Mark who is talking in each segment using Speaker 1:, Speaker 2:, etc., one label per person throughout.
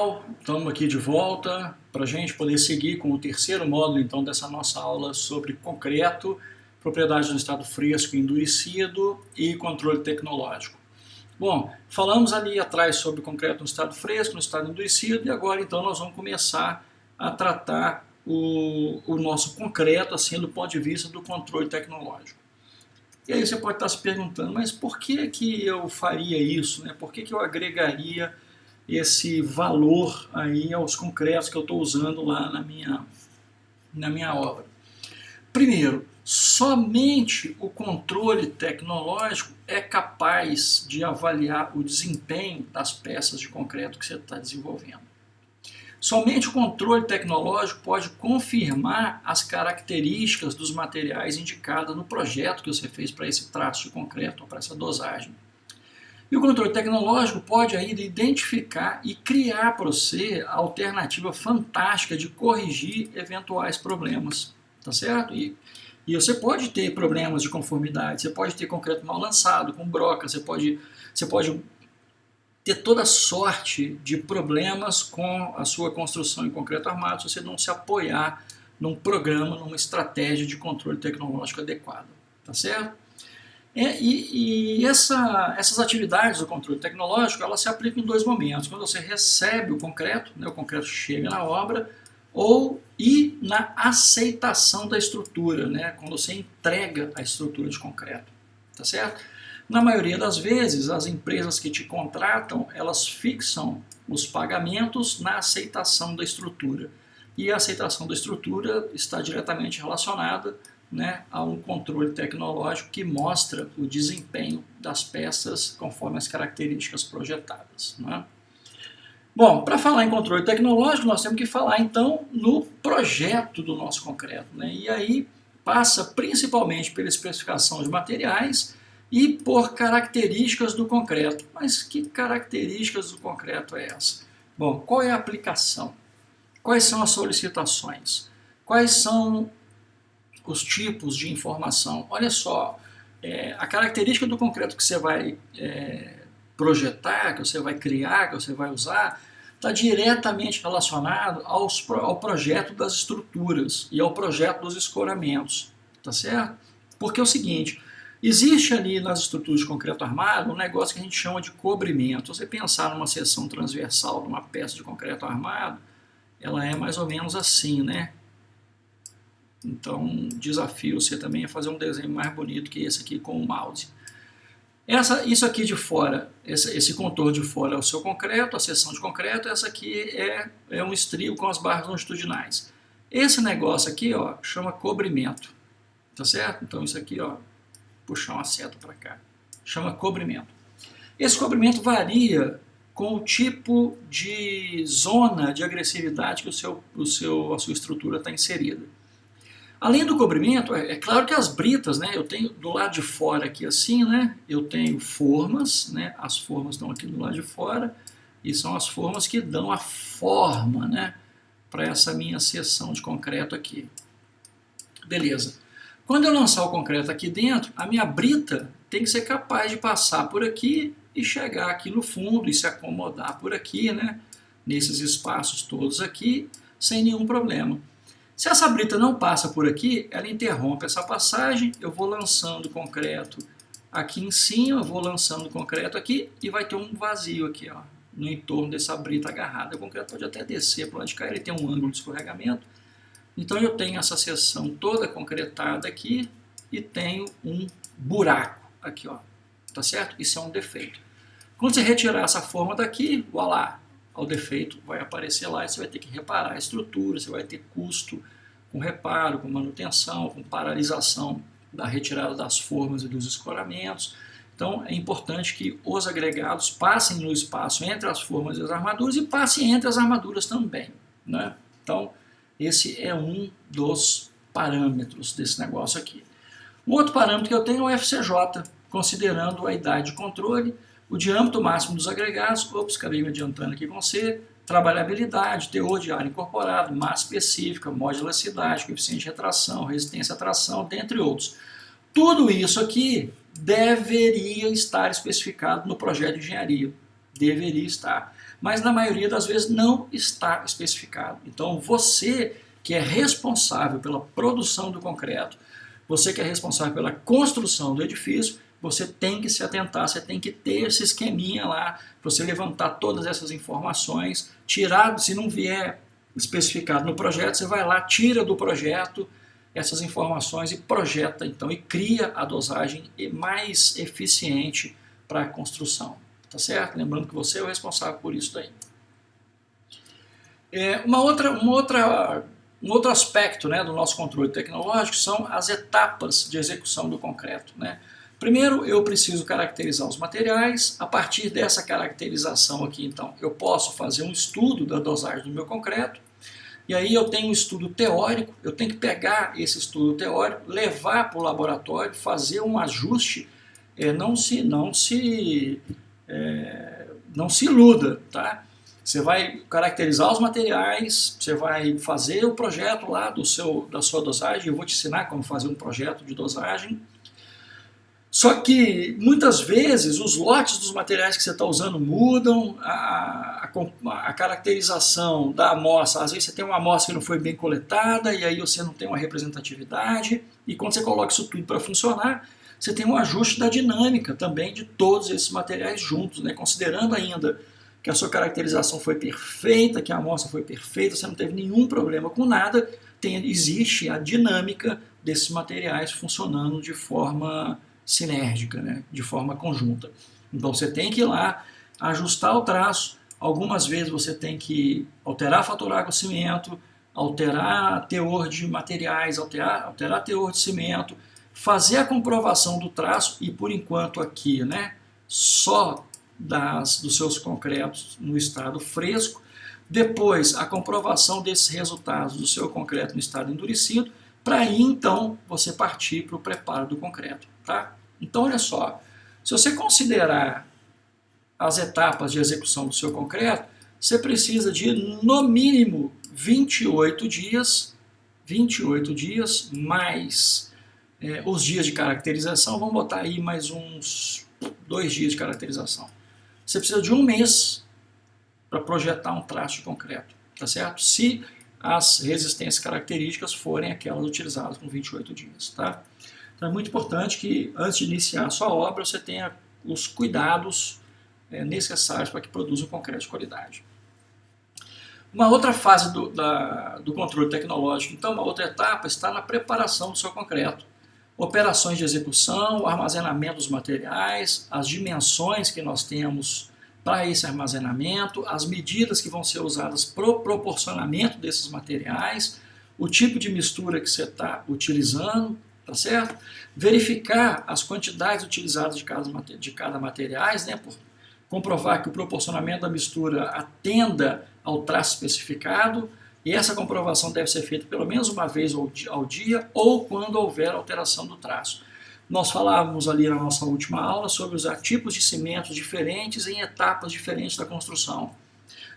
Speaker 1: pessoal, estamos aqui de volta para a gente poder seguir com o terceiro módulo então dessa nossa aula sobre concreto, propriedades no estado fresco e endurecido e controle tecnológico. Bom, falamos ali atrás sobre concreto no estado fresco, no estado endurecido, e agora então nós vamos começar a tratar o nosso concreto assim do ponto de vista do controle tecnológico. E aí você pode estar se perguntando, mas por que eu faria isso, né? Por que eu agregaria esse valor aí aos concretos que eu estou usando lá na minha obra? Primeiro, somente o controle tecnológico é capaz de avaliar o desempenho das peças de concreto que você está desenvolvendo. Somente o controle tecnológico pode confirmar as características dos materiais indicadas no projeto que você fez para esse traço de concreto ou para essa dosagem. E o controle tecnológico pode ainda identificar e criar para você a alternativa fantástica de corrigir eventuais problemas, tá certo? E você pode ter problemas de conformidade, você pode ter concreto mal lançado, com broca, você pode ter toda sorte de problemas com a sua construção em concreto armado se você não se apoiar num programa, numa estratégia de controle tecnológico adequada, tá certo? Essas atividades do controle tecnológico, elas se aplicam em dois momentos: quando você recebe o concreto, né, o concreto chega na obra, e na aceitação da estrutura, né, quando você entrega a estrutura de concreto, tá certo? Na maioria das vezes, as empresas que te contratam, elas fixam os pagamentos na aceitação da estrutura. E a aceitação da estrutura está diretamente relacionada, né, a um controle tecnológico que mostra o desempenho das peças conforme as características projetadas, né? Bom, para falar em controle tecnológico, nós temos que falar então no projeto do nosso concreto, né? E aí passa principalmente pela especificação de materiais e por características do concreto. Mas que características do concreto é essa? Bom, qual é a aplicação? Quais são as solicitações? Quais são os tipos de informação? Olha só, a característica do concreto que você vai projetar, que você vai criar, que você vai usar, está diretamente relacionado ao projeto das estruturas e ao projeto dos escoramentos, tá certo? Porque é o seguinte, existe ali nas estruturas de concreto armado um negócio que a gente chama de cobrimento. Se você pensar numa seção transversal de uma peça de concreto armado, ela é mais ou menos assim, né? Então, desafio você também a fazer um desenho mais bonito que esse aqui com o mouse. Isso aqui de fora, esse contorno de fora é o seu concreto, a seção de concreto. Essa aqui é um estribo com as barras longitudinais. Esse negócio aqui, ó, chama cobrimento, tá certo? Então isso aqui, ó, puxar uma seta para cá, chama cobrimento. Esse cobrimento varia com o tipo de zona de agressividade que a sua estrutura está inserida. Além do cobrimento, é claro que as britas, né, eu tenho do lado de fora aqui assim, né, eu tenho formas, né, as formas estão aqui do lado de fora, e são as formas que dão a forma, né, para essa minha seção de concreto aqui. Beleza. Quando eu lançar o concreto aqui dentro, a minha brita tem que ser capaz de passar por aqui e chegar aqui no fundo e se acomodar por aqui, né, nesses espaços todos aqui, sem nenhum problema. Se essa brita não passa por aqui, ela interrompe essa passagem, eu vou lançando concreto aqui em cima, eu vou lançando concreto aqui e vai ter um vazio aqui, ó, no entorno dessa brita agarrada. O concreto pode até descer para onde cai, ele tem um ângulo de escorregamento. Então eu tenho essa seção toda concretada aqui e tenho um buraco aqui, ó, tá certo? Isso é um defeito. Quando você retirar essa forma daqui, voilá, o defeito vai aparecer lá e você vai ter que reparar a estrutura, você vai ter custo com reparo, com manutenção, com paralisação da retirada das formas e dos escoramentos. Então é importante que os agregados passem no espaço entre as formas e as armaduras e passem entre as armaduras também, né? Então esse é um dos parâmetros desse negócio aqui. Um outro parâmetro que eu tenho é o FCJ, considerando a idade de controle, o diâmetro máximo dos agregados, acabei me adiantando aqui com você, trabalhabilidade, teor de ar incorporado, massa específica, modularidade, coeficiente de retração, resistência à tração, dentre outros. Tudo isso aqui deveria estar especificado no projeto de engenharia. Deveria estar. mas na maioria das vezes não está especificado. Então você que é responsável pela produção do concreto, você que é responsável pela construção do edifício, você tem que se atentar, você tem que ter esse esqueminha lá, para você levantar todas essas informações, tirar, se não vier especificado no projeto, você vai lá, tira do projeto essas informações e projeta então, e cria a dosagem mais eficiente para a construção, tá certo? Lembrando que você é o responsável por isso daí. Um outro aspecto, né, do nosso controle tecnológico são as etapas de execução do concreto, né? Primeiro, eu preciso caracterizar os materiais. A partir dessa caracterização aqui, então, eu posso fazer um estudo da dosagem do meu concreto. E aí eu tenho um estudo teórico, eu tenho que pegar esse estudo teórico, levar para o laboratório, fazer um ajuste, não se iluda, tá? Você vai caracterizar os materiais, você vai fazer o projeto lá da sua dosagem, eu vou te ensinar como fazer um projeto de dosagem. Só que muitas vezes os lotes dos materiais que você está usando mudam, a caracterização da amostra, às vezes você tem uma amostra que não foi bem coletada e aí você não tem uma representatividade, e quando você coloca isso tudo para funcionar, você tem um ajuste da dinâmica também de todos esses materiais juntos, né? Considerando ainda que a sua caracterização foi perfeita, que a amostra foi perfeita, você não teve nenhum problema com nada, existe a dinâmica desses materiais funcionando de forma sinérgica, né? De forma conjunta. Então você tem que ir lá, ajustar o traço, algumas vezes você tem que alterar fator água-cimento, alterar teor de materiais, alterar teor de cimento, fazer a comprovação do traço e por enquanto aqui, né, só dos seus concretos no estado fresco, depois a comprovação desses resultados do seu concreto no estado endurecido, para aí então você partir para o preparo do concreto. Tá? Então olha só, se você considerar as etapas de execução do seu concreto, você precisa de no mínimo 28 dias mais os dias de caracterização, vamos botar aí mais uns 2 dias de caracterização. Você precisa de um mês para projetar um traço de concreto, tá certo? Se as resistências características forem aquelas utilizadas com 28 dias, tá? Então é muito importante que antes de iniciar a sua obra você tenha os cuidados necessários para que produza um concreto de qualidade. Uma outra fase do controle tecnológico, então uma outra etapa está na preparação do seu concreto. Operações de execução, o armazenamento dos materiais, as dimensões que nós temos para esse armazenamento, as medidas que vão ser usadas para o proporcionamento desses materiais, o tipo de mistura que você está utilizando, tá certo? Verificar as quantidades utilizadas de cada material, né, por comprovar que o proporcionamento da mistura atenda ao traço especificado, e essa comprovação deve ser feita pelo menos uma vez ao dia ou quando houver alteração do traço. Nós falávamos ali na nossa última aula sobre os tipos de cimentos diferentes em etapas diferentes da construção.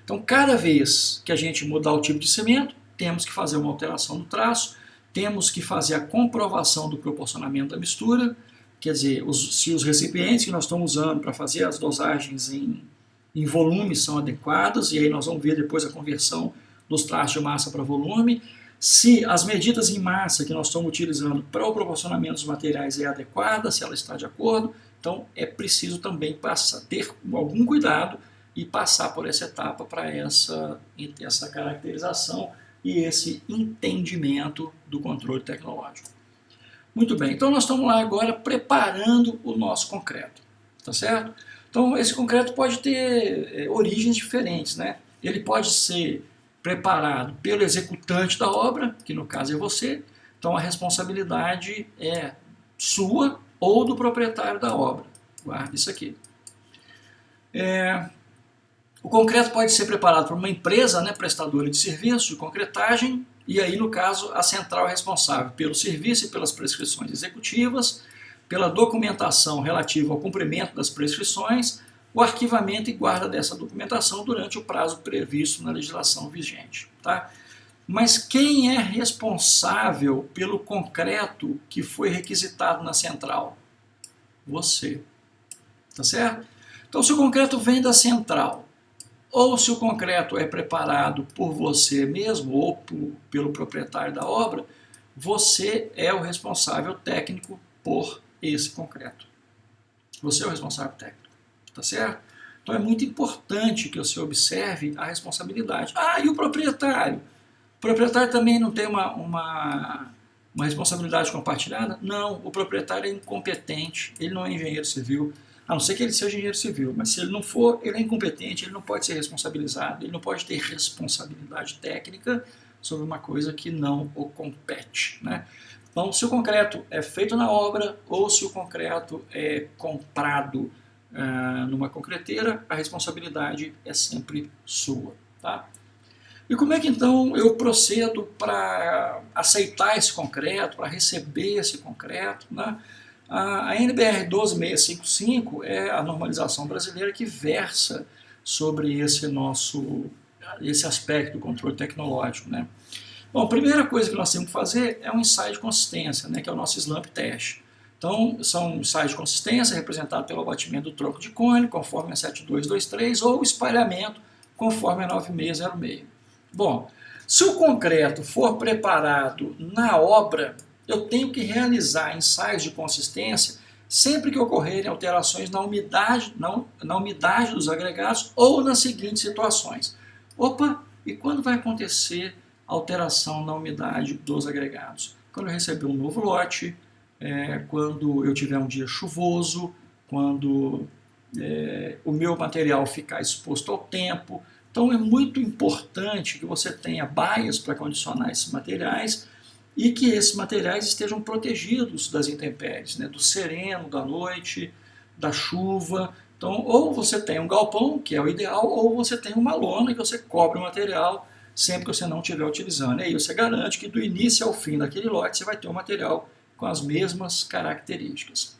Speaker 1: Então, cada vez que a gente mudar o tipo de cimento, temos que fazer uma alteração do traço, temos que fazer a comprovação do proporcionamento da mistura, quer dizer, se os recipientes que nós estamos usando para fazer as dosagens em volume são adequados, e aí nós vamos ver depois a conversão dos traços de massa para volume, se as medidas em massa que nós estamos utilizando para o proporcionamento dos materiais é adequada, se ela está de acordo, então é preciso também ter algum cuidado e passar por essa etapa para essa caracterização e esse entendimento do controle tecnológico. Muito bem, então nós estamos lá agora preparando o nosso concreto, tá certo? Então esse concreto pode ter origens diferentes, né? Ele pode ser preparado pelo executante da obra, que no caso é você, então a responsabilidade é sua ou do proprietário da obra. Guarde isso aqui. O concreto pode ser preparado por uma empresa, né, prestadora de serviço de concretagem, e aí no caso a central é responsável pelo serviço e pelas prescrições executivas, pela documentação relativa ao cumprimento das prescrições, o arquivamento e guarda dessa documentação durante o prazo previsto na legislação vigente. Tá? Mas quem é responsável pelo concreto que foi requisitado na central? Você. Tá certo? Então, se o concreto vem da central ou se o concreto é preparado por você mesmo ou pelo proprietário da obra, você é o responsável técnico por esse concreto. Você é o responsável técnico, tá certo? Então é muito importante que você observe a responsabilidade. Ah, e o proprietário? O proprietário também não tem uma responsabilidade compartilhada? Não, o proprietário é incompetente, ele não é engenheiro civil, a não ser que ele seja engenheiro civil, mas se ele não for, ele é incompetente, ele não pode ser responsabilizado, ele não pode ter responsabilidade técnica sobre uma coisa que não o compete, né? Então, se o concreto é feito na obra ou se o concreto é comprado numa concreteira, a responsabilidade é sempre sua, tá? E como é que então eu procedo para aceitar esse concreto, para receber esse concreto, né? A NBR 12655 é a normalização brasileira que versa sobre esse aspecto do controle tecnológico, né? Bom, a primeira coisa que nós temos que fazer é um ensaio de consistência, né, que é o nosso slump test. Então, são ensaios de consistência representados pelo abatimento do tronco de cone, conforme a 7223, ou o espalhamento, conforme a 9606. Bom, se o concreto for preparado na obra, eu tenho que realizar ensaios de consistência sempre que ocorrerem alterações na umidade dos agregados ou nas seguintes situações. Opa, e quando vai acontecer alteração na umidade dos agregados? Quando eu receber um novo lote, quando eu tiver um dia chuvoso, quando o meu material ficar exposto ao tempo. Então é muito importante que você tenha baias para condicionar esses materiais e que esses materiais estejam protegidos das intempéries, né, do sereno, da noite, da chuva. Então, ou você tem um galpão, que é o ideal, ou você tem uma lona que você cobre o material sempre que você não estiver utilizando. E aí você garante que do início ao fim daquele lote você vai ter um material com as mesmas características.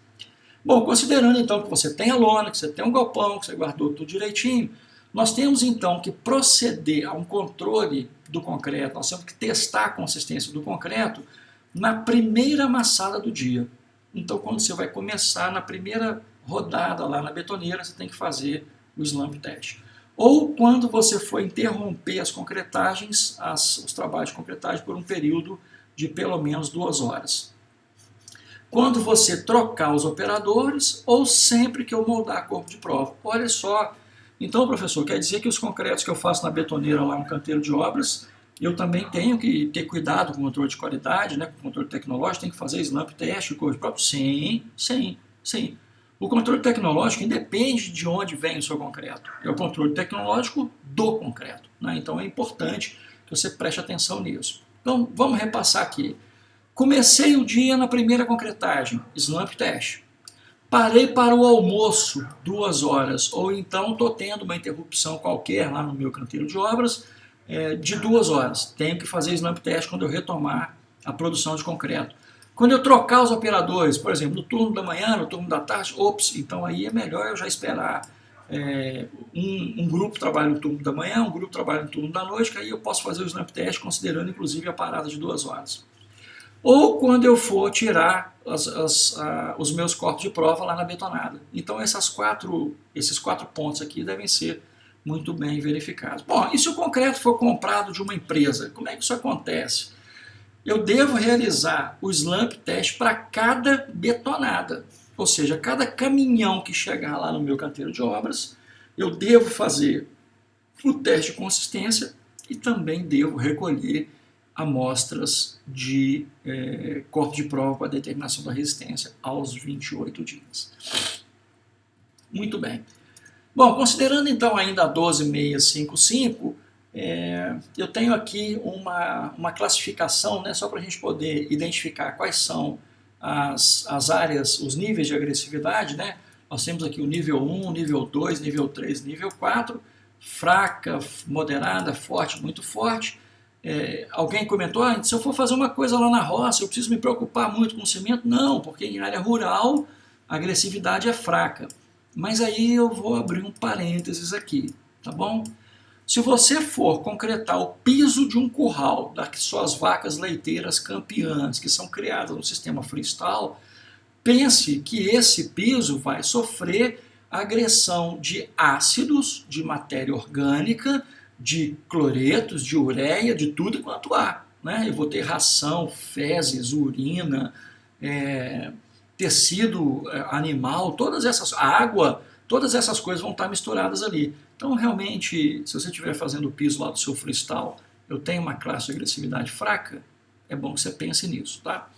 Speaker 1: Bom, considerando então que você tem a lona, que você tem um galpão, que você guardou tudo direitinho, nós temos então que proceder a um controle do concreto, nós temos que testar a consistência do concreto na primeira amassada do dia. Então, quando você vai começar na primeira rodada lá na betoneira, você tem que fazer o slump test. Ou quando você for interromper as concretagens, os trabalhos de concretagem por um período de pelo menos 2 horas. Quando você trocar os operadores ou sempre que eu moldar corpo de prova. Olha só, então, professor, quer dizer que os concretos que eu faço na betoneira lá no canteiro de obras, eu também tenho que ter cuidado com o controle de qualidade, né, com o controle tecnológico, tem que fazer slump test, corpo de prova? Sim, sim, sim. O controle tecnológico independe de onde vem o seu concreto. É o controle tecnológico do concreto, né? Então é importante que você preste atenção nisso. Então vamos repassar aqui. Comecei o dia na primeira concretagem, slump test. Parei para o almoço 2 horas, ou então estou tendo uma interrupção qualquer lá no meu canteiro de obras de 2 horas. Tenho que fazer slump test quando eu retomar a produção de concreto. Quando eu trocar os operadores, por exemplo, no turno da manhã, no turno da tarde, então aí é melhor eu já esperar um grupo trabalha no turno da manhã, um grupo trabalha no turno da noite, que aí eu posso fazer o slump test considerando inclusive a parada de 2 horas. Ou quando eu for tirar os meus corpos de prova lá na betonada. Então esses 4 pontos aqui devem ser muito bem verificados. Bom, e se o concreto for comprado de uma empresa, como é que isso acontece? Eu devo realizar o slump test para cada betonada, ou seja, cada caminhão que chegar lá no meu canteiro de obras, eu devo fazer o teste de consistência e também devo recolher amostras de corpo de prova para determinação da resistência aos 28 dias. Muito bem. Bom, considerando então ainda a 12655, eu tenho aqui uma classificação, né, só para a gente poder identificar quais são as áreas, os níveis de agressividade, né? Nós temos aqui o nível 1, nível 2, nível 3, nível 4, fraca, moderada, forte, muito forte. Alguém comentou, se eu for fazer uma coisa lá na roça, eu preciso me preocupar muito com o cimento? Não, porque em área rural a agressividade é fraca. Mas aí eu vou abrir um parênteses aqui, tá bom? Se você for concretar o piso de um curral das suas vacas leiteiras campeãs, que são criadas no sistema freestyle, pense que esse piso vai sofrer agressão de ácidos, de matéria orgânica, de cloretos, de ureia, de tudo quanto há. Né? Eu vou ter ração, fezes, urina, tecido animal, todas essas, água, todas essas coisas vão estar misturadas ali. Então, realmente, se você estiver fazendo o piso lá do seu freestyle, eu tenho uma classe de agressividade fraca, é bom que você pense nisso, tá?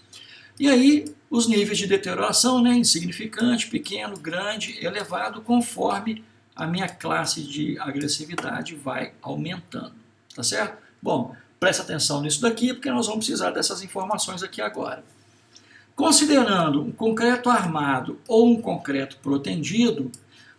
Speaker 1: E aí, os níveis de deterioração, né, insignificante, pequeno, grande, elevado, conforme a minha classe de agressividade vai aumentando, tá certo? Bom, presta atenção nisso daqui, porque nós vamos precisar dessas informações aqui agora. Considerando um concreto armado ou um concreto protendido,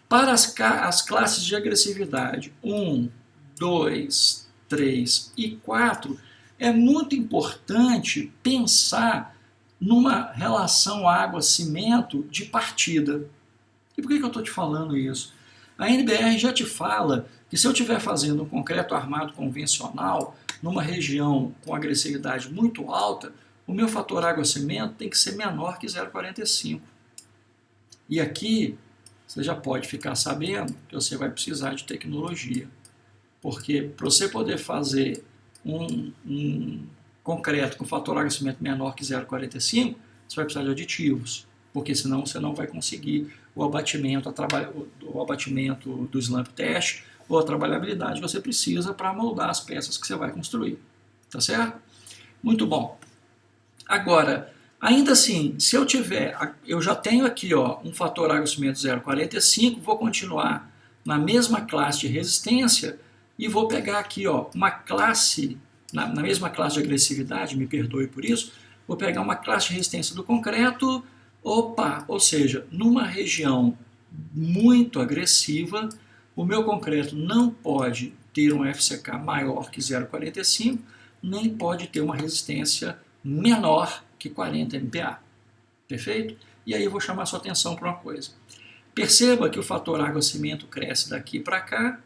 Speaker 1: para as classes de agressividade 1, 2, 3 e 4, é muito importante pensar numa relação água-cimento de partida. E por que eu estou te falando isso? A NBR já te fala que se eu estiver fazendo um concreto armado convencional numa região com agressividade muito alta, o meu fator água-cimento tem que ser menor que 0,45. E aqui você já pode ficar sabendo que você vai precisar de tecnologia. Porque para você poder fazer um concreto com fator água-cimento menor que 0,45, você vai precisar de aditivos, porque senão você não vai conseguir o abatimento do slump test ou a trabalhabilidade que você precisa para moldar as peças que você vai construir. Tá certo? Muito bom. Agora, ainda assim, se eu já tenho aqui um fator água-cimento 0,45, vou continuar na mesma classe de resistência e vou pegar aqui uma classe, na mesma classe de agressividade, me perdoe por isso, vou pegar uma classe de resistência do concreto, ou seja, numa região muito agressiva, o meu concreto não pode ter um FCK maior que 0,45, nem pode ter uma resistência menor que 40 MPa. Perfeito? E aí eu vou chamar sua atenção para uma coisa. Perceba que o fator água-cimento cresce daqui para cá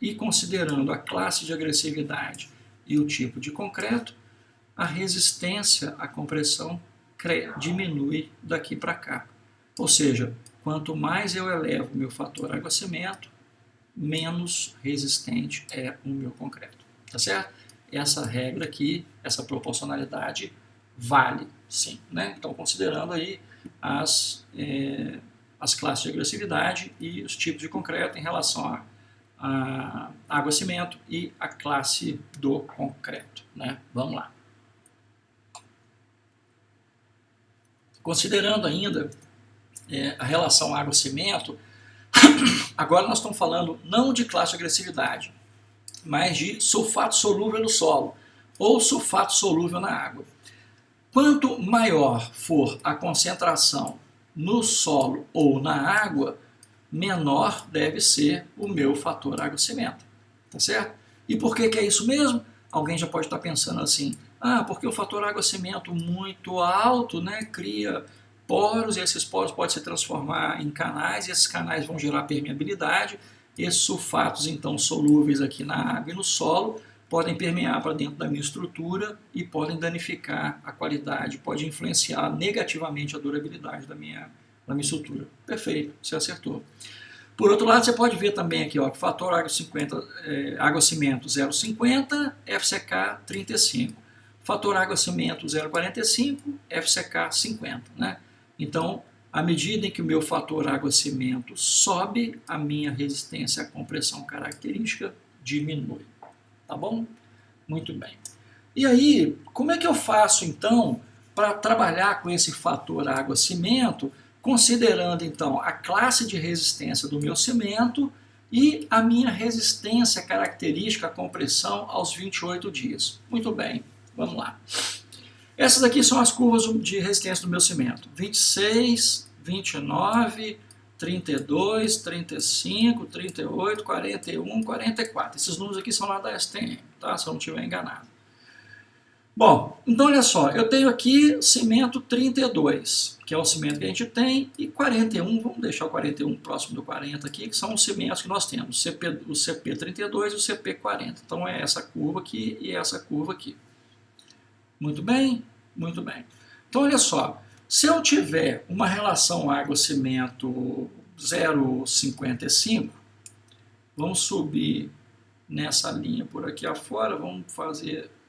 Speaker 1: e, considerando a classe de agressividade e o tipo de concreto, a resistência à compressão diminui daqui para cá. Ou seja, quanto mais eu elevo o meu fator água-cimento, menos resistente é o meu concreto. Tá certo? Essa regra aqui, essa proporcionalidade vale, sim. Né? Então, considerando aí as classes de agressividade e os tipos de concreto em relação a água-cimento e a classe do concreto. Né? Vamos lá. Considerando ainda a relação água-cimento, agora nós estamos falando não de classe de agressividade, mas de sulfato solúvel no solo ou sulfato solúvel na água. Quanto maior for a concentração no solo ou na água, menor deve ser o meu fator água-cimento. Tá certo? E por que é isso mesmo? Alguém já pode estar pensando assim, porque o fator água-cimento muito alto, né, cria poros, e esses poros podem se transformar em canais, e esses canais vão gerar permeabilidade. Esses sulfatos, então, solúveis aqui na água e no solo, podem permear para dentro da minha estrutura e podem danificar a qualidade, pode influenciar negativamente a durabilidade da minha estrutura. Perfeito, você acertou. Por outro lado, você pode ver também aqui, que o fator água-cimento 0,50, FCK 35. Fator água-cimento 0,45, FCK 50. Né? Então, à medida em que o meu fator água-cimento sobe, a minha resistência à compressão característica diminui. Tá bom? Muito bem. E aí, como é que eu faço, então, para trabalhar com esse fator água-cimento, considerando, então, a classe de resistência do meu cimento e a minha resistência característica à compressão aos 28 dias? Muito bem, vamos lá. Essas aqui são as curvas de resistência do meu cimento. 26, 29, 32, 35, 38, 41, 44. Esses números aqui são lá da STM, tá? Se eu não estiver enganado. Bom, então olha só, eu tenho aqui cimento 32, que é o cimento que a gente tem, e 41, vamos deixar o 41 próximo do 40 aqui, que são os cimentos que nós temos, o CP32 e o CP40. Então é essa curva aqui e essa curva aqui. Muito bem? Muito bem. Então olha só, se eu tiver uma relação água-cimento 0,55, vamos subir nessa linha por aqui afora, vamos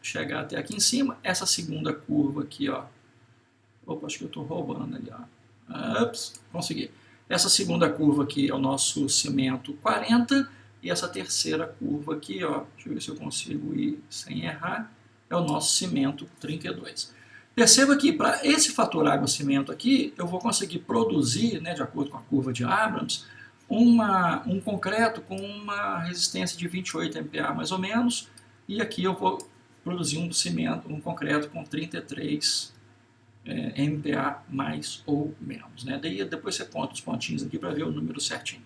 Speaker 1: chegar até aqui em cima, essa segunda curva aqui, ó. Opa, acho que eu estou roubando ali, ó. Ups, consegui. Essa segunda curva aqui é o nosso cimento 40, e essa terceira curva aqui, ó, deixa eu ver se eu consigo ir sem errar, é o nosso cimento 32. Perceba que para esse fator água-cimento aqui, eu vou conseguir produzir, né, de acordo com a curva de Abrams, um concreto com uma resistência de 28 MPa mais ou menos, e aqui eu vou produzir um concreto com 33 MPa mais ou menos, né? Daí depois você conta os pontinhos aqui para ver o número certinho.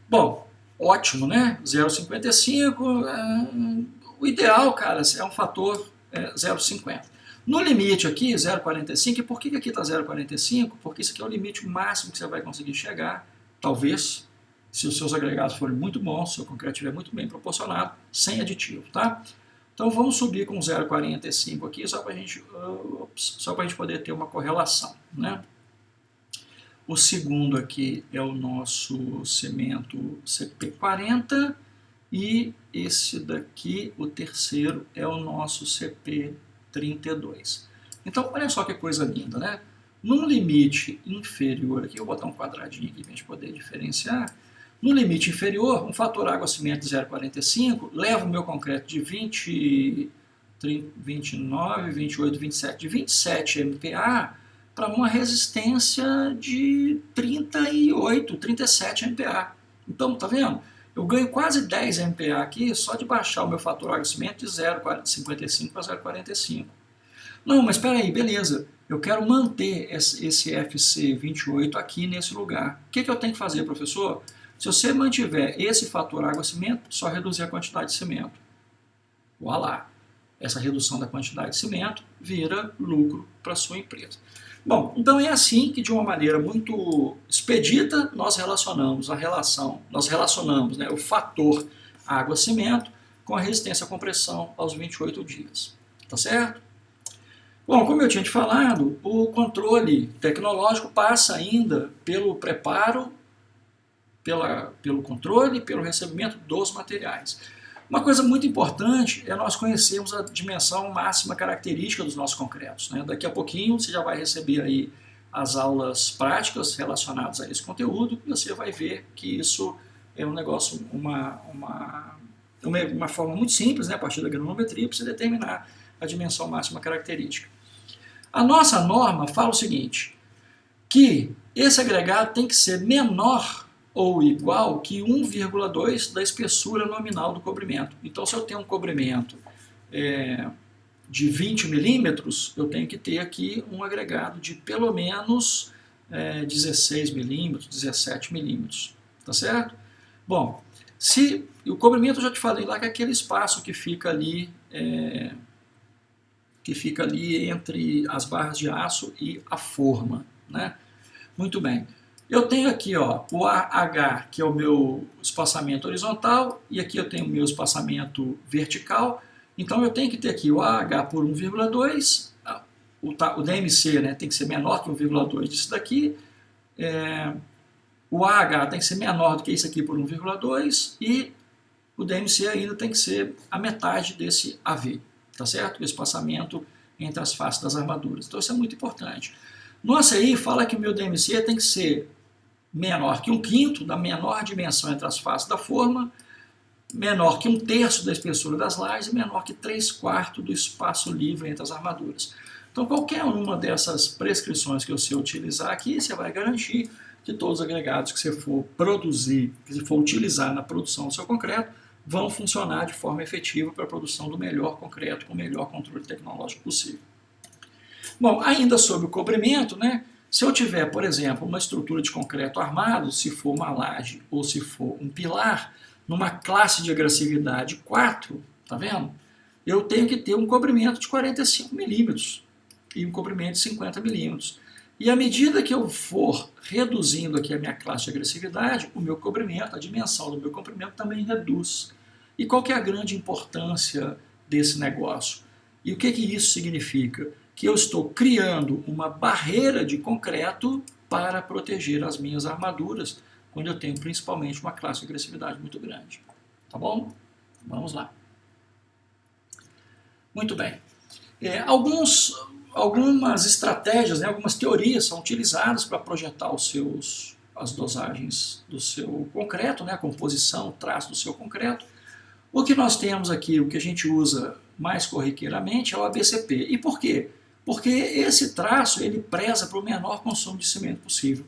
Speaker 1: Bom, ótimo, né? 0,55, o ideal, cara, é um fator 0,50. No limite aqui, 0,45, e por que aqui está 0,45? Porque isso aqui é o limite máximo que você vai conseguir chegar, talvez, se os seus agregados forem muito bons, se o seu concreto estiver muito bem proporcionado, sem aditivo, tá? Então vamos subir com 0,45 aqui, só para a gente poder ter uma correlação, né? O segundo aqui é o nosso cimento CP40 e esse daqui, o terceiro, é o nosso CP32. Então, olha só que coisa linda, né? Num limite inferior, aqui eu vou botar um quadradinho aqui para a gente poder diferenciar. No limite inferior, um fator água-cimento de 0,45 leva o meu concreto de 29, 28, 27, de 27 MPa para uma resistência de 38, 37 MPa. Então, tá vendo? Eu ganho quase 10 MPa aqui só de baixar o meu fator água-cimento de 0,55 para 0,45. Não, mas espera aí, beleza. Eu quero manter esse FC28 aqui nesse lugar. O que eu tenho que fazer, professor? Se você mantiver esse fator água-cimento, só reduzir a quantidade de cimento. Olha lá. Essa redução da quantidade de cimento vira lucro para a sua empresa. Bom, então é assim que, de uma maneira muito expedita, nós relacionamos né, o fator água-cimento com a resistência à compressão aos 28 dias. Tá certo? Bom, como eu tinha te falado, o controle tecnológico passa ainda pelo preparo, pelo controle e pelo recebimento dos materiais. Uma coisa muito importante é nós conhecermos a dimensão máxima característica dos nossos concretos, né? Daqui a pouquinho você já vai receber aí as aulas práticas relacionadas a esse conteúdo e você vai ver que isso é um negócio, uma forma muito simples, né, a partir da granulometria, para você determinar a dimensão máxima característica. A nossa norma fala o seguinte, que esse agregado tem que ser menor ou igual que 1,2 da espessura nominal do cobrimento. Então, se eu tenho um cobrimento de 20 milímetros, eu tenho que ter aqui um agregado de pelo menos 16 milímetros, 17 milímetros. Tá certo? Bom, se o cobrimento, eu já te falei lá, que é aquele espaço que fica ali entre as barras de aço e a forma, né? Muito bem. Eu tenho aqui, ó, o AH, que é o meu espaçamento horizontal, e aqui eu tenho o meu espaçamento vertical. Então eu tenho que ter aqui o AH por 1,2, o DMC, né, tem que ser menor que 1,2 disso daqui, o AH tem que ser menor do que isso aqui por 1,2 e o DMC ainda tem que ser a metade desse AV, tá certo? O espaçamento entre as faces das armaduras. Então isso é muito importante. No ACI fala que o meu DMC tem que ser menor que 1/5 da menor dimensão entre as faces da forma, menor que 1/3 da espessura das lajes e menor que 3/4 do espaço livre entre as armaduras. Então, qualquer uma dessas prescrições que você utilizar aqui, você vai garantir que todos os agregados que você for produzir, que você for utilizar na produção do seu concreto, vão funcionar de forma efetiva para a produção do melhor concreto, com o melhor controle tecnológico possível. Bom, ainda sobre o cobrimento, né? Se eu tiver, por exemplo, uma estrutura de concreto armado, se for uma laje ou se for um pilar, numa classe de agressividade 4, tá vendo? Eu tenho que ter um cobrimento de 45 milímetros e um cobrimento de 50 milímetros. E à medida que eu for reduzindo aqui a minha classe de agressividade, o meu cobrimento, a dimensão do meu comprimento também reduz. E qual que é a grande importância desse negócio? E o que isso significa? Que eu estou criando uma barreira de concreto para proteger as minhas armaduras, quando eu tenho principalmente uma classe de agressividade muito grande. Tá bom? Vamos lá. Muito bem. Algumas estratégias, né, algumas teorias são utilizadas para projetar as dosagens do seu concreto, né, a composição, o traço do seu concreto. O que nós temos aqui, o que a gente usa mais corriqueiramente é o ABCP. E por quê? Porque esse traço ele preza para o menor consumo de cimento possível.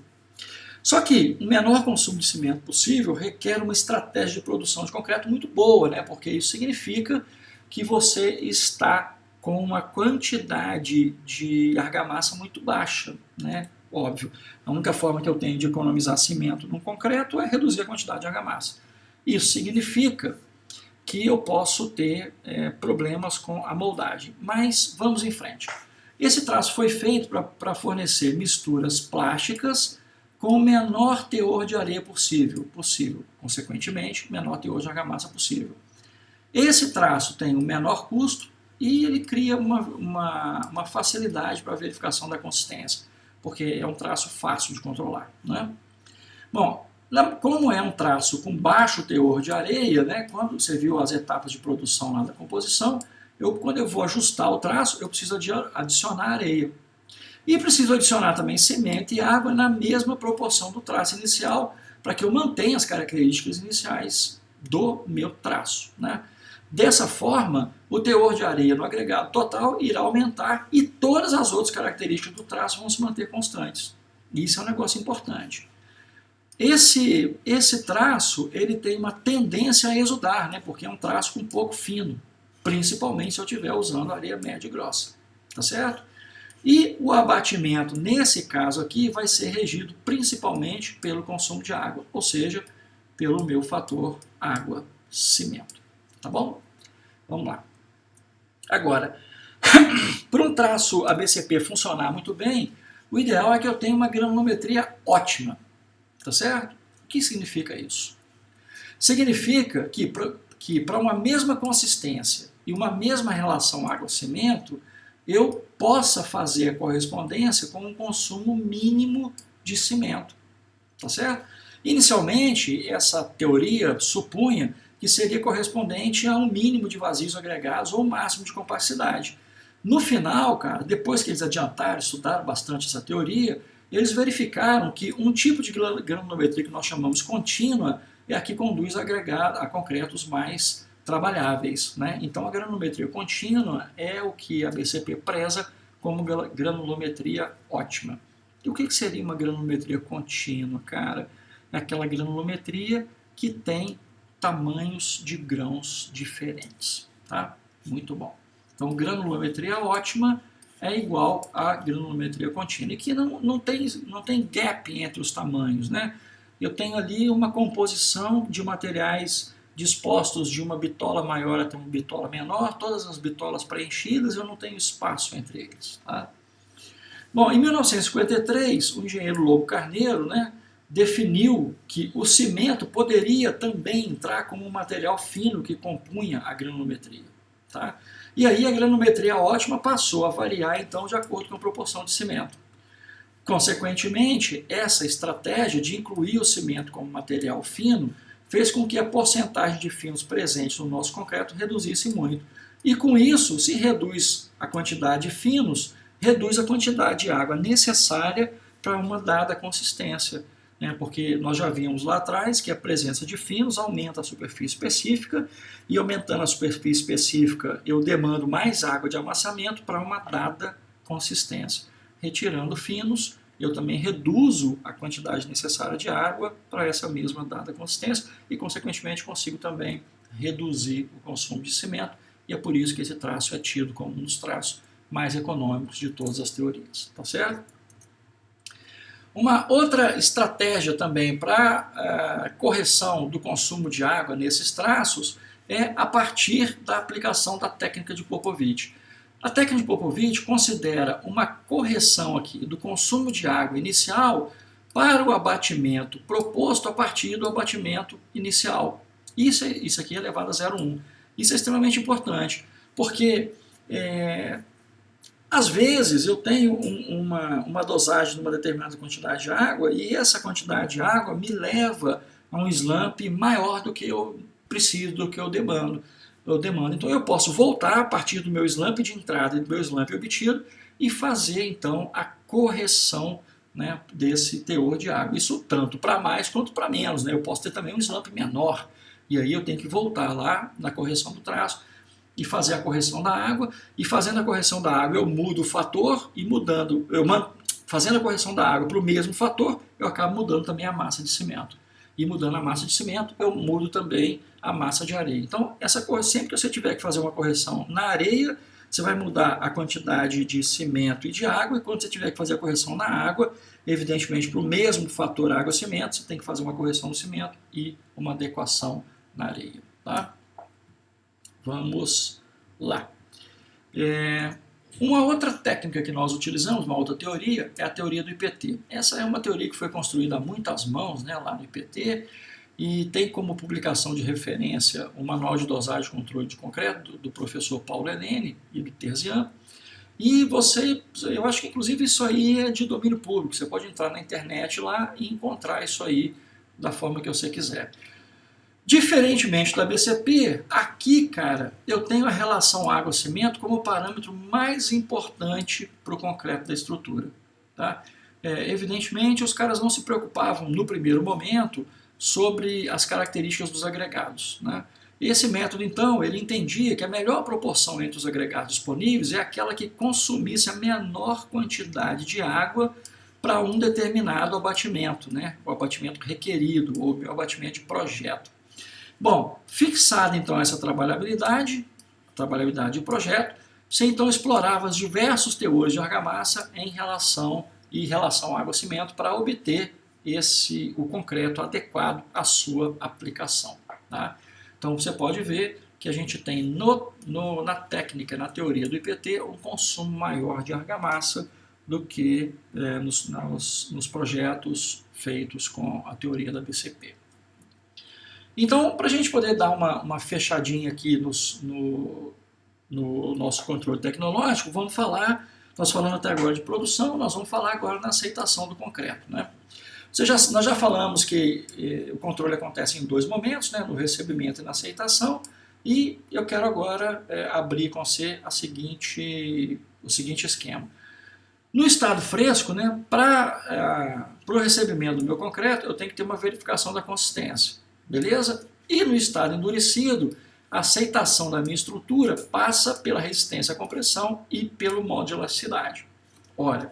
Speaker 1: Só que o menor consumo de cimento possível requer uma estratégia de produção de concreto muito boa, né? Porque isso significa que você está com uma quantidade de argamassa muito baixa, né? Óbvio, a única forma que eu tenho de economizar cimento no concreto é reduzir a quantidade de argamassa. Isso significa que eu posso ter problemas com a moldagem. Mas vamos em frente. Esse traço foi feito para fornecer misturas plásticas com o menor teor de areia possível, consequentemente, menor teor de argamassa possível. Esse traço tem o menor custo e ele cria uma facilidade para a verificação da consistência, porque é um traço fácil de controlar, né? Bom, como é um traço com baixo teor de areia, né, quando você viu as etapas de produção lá da composição, quando eu vou ajustar o traço, eu preciso adicionar areia. E preciso adicionar também cimento e água na mesma proporção do traço inicial, para que eu mantenha as características iniciais do meu traço, né? Dessa forma, o teor de areia no agregado total irá aumentar e todas as outras características do traço vão se manter constantes. Isso é um negócio importante. Esse traço ele tem uma tendência a exudar, né? Porque é um traço um pouco fino, principalmente se eu estiver usando areia média e grossa. Tá certo? E o abatimento, nesse caso aqui, vai ser regido principalmente pelo consumo de água, ou seja, pelo meu fator água-cimento. Tá bom? Vamos lá. Agora, para um traço ABCP funcionar muito bem, o ideal é que eu tenha uma granulometria ótima. Tá certo? O que significa isso? Significa que para uma mesma consistência e uma mesma relação água-cimento, eu possa fazer a correspondência com um consumo mínimo de cimento. Tá certo? Inicialmente, essa teoria supunha que seria correspondente a um mínimo de vazios agregados ou máximo de compacidade. No final, cara, depois que eles adiantaram, estudaram bastante essa teoria, eles verificaram que um tipo de granulometria que nós chamamos contínua é a que conduz a concretos mais trabalháveis, né? Então a granulometria contínua é o que a ABCP preza como granulometria ótima. E o que seria uma granulometria contínua, cara? É aquela granulometria que tem tamanhos de grãos diferentes, tá? Muito bom. Então granulometria ótima é igual à granulometria contínua, e que não tem gap entre os tamanhos, né? Eu tenho ali uma composição de materiais dispostos de uma bitola maior até uma bitola menor, todas as bitolas preenchidas, eu não tenho espaço entre eles. Tá? Bom, em 1953, o engenheiro Lobo Carneiro, né, definiu que o cimento poderia também entrar como um material fino que compunha a granulometria. Tá? E aí a granulometria ótima passou a variar então de acordo com a proporção de cimento. Consequentemente, essa estratégia de incluir o cimento como material fino fez com que a porcentagem de finos presentes no nosso concreto reduzisse muito. E com isso, se reduz a quantidade de finos, reduz a quantidade de água necessária para uma dada consistência. Né? Porque nós já vimos lá atrás que a presença de finos aumenta a superfície específica, e aumentando a superfície específica, eu demando mais água de amassamento para uma dada consistência. Retirando finos, eu também reduzo a quantidade necessária de água para essa mesma dada consistência e, consequentemente, consigo também reduzir o consumo de cimento, e é por isso que esse traço é tido como um dos traços mais econômicos de todas as teorias. Tá certo? Uma outra estratégia também para correção do consumo de água nesses traços é a partir da aplicação da técnica de Popovich. A técnica de Popovich considera uma correção aqui do consumo de água inicial para o abatimento proposto a partir do abatimento inicial. Isso aqui é elevado a 0,1. Isso é extremamente importante, porque Às vezes eu tenho uma dosagem de uma determinada quantidade de água e essa quantidade de água me leva a um slump maior do que eu preciso, do que eu demando. Então eu posso voltar a partir do meu slump de entrada e do meu slump obtido e fazer então a correção, né, desse teor de água. Isso tanto para mais quanto para menos, né? Eu posso ter também um slump menor e aí eu tenho que voltar lá na correção do traço e fazer a correção da água, e fazendo a correção da água eu mudo o fator, e fazendo a correção da água para o mesmo fator, eu acabo mudando também a massa de cimento. E mudando a massa de cimento, eu mudo também a massa de areia. Então, sempre que você tiver que fazer uma correção na areia, você vai mudar a quantidade de cimento e de água, e quando você tiver que fazer a correção na água, evidentemente para o mesmo fator água-cimento, você tem que fazer uma correção no cimento e uma adequação na areia. Tá? Vamos lá. Uma outra técnica que nós utilizamos, uma outra teoria, é a teoria do IPT. Essa é uma teoria que foi construída a muitas mãos, né, lá no IPT, e tem como publicação de referência o Manual de Dosagem e Controle de Concreto, do professor Paulo Helene e do Terzian. E eu acho que inclusive isso aí é de domínio público, você pode entrar na internet lá e encontrar isso aí da forma que você quiser. Diferentemente da BCP, aqui, cara, eu tenho a relação água-cimento como o parâmetro mais importante para o concreto da estrutura. Tá? Evidentemente, os caras não se preocupavam no primeiro momento sobre as características dos agregados. Né? Esse método, então, ele entendia que a melhor proporção entre os agregados disponíveis é aquela que consumisse a menor quantidade de água para um determinado abatimento, né? O abatimento requerido ou o abatimento de projeto. Bom, fixada então essa trabalhabilidade do projeto, você então explorava os diversos teores de argamassa em relação à água-cimento para obter o concreto adequado à sua aplicação. Tá? Então você pode ver que a gente tem na técnica, na teoria do IPT, um consumo maior de argamassa do que nos projetos feitos com a teoria da BCP. Então, para a gente poder dar uma fechadinha aqui no nosso controle tecnológico, nós falamos até agora de produção, nós vamos falar agora na aceitação do concreto. Né? Nós já falamos que o controle acontece em dois momentos, né, no recebimento e na aceitação, e eu quero agora abrir com você o seguinte esquema. No estado fresco, né, para o recebimento do meu concreto, eu tenho que ter uma verificação da consistência. Beleza? E no estado endurecido, a aceitação da minha estrutura passa pela resistência à compressão e pelo modo de elasticidade. Olha,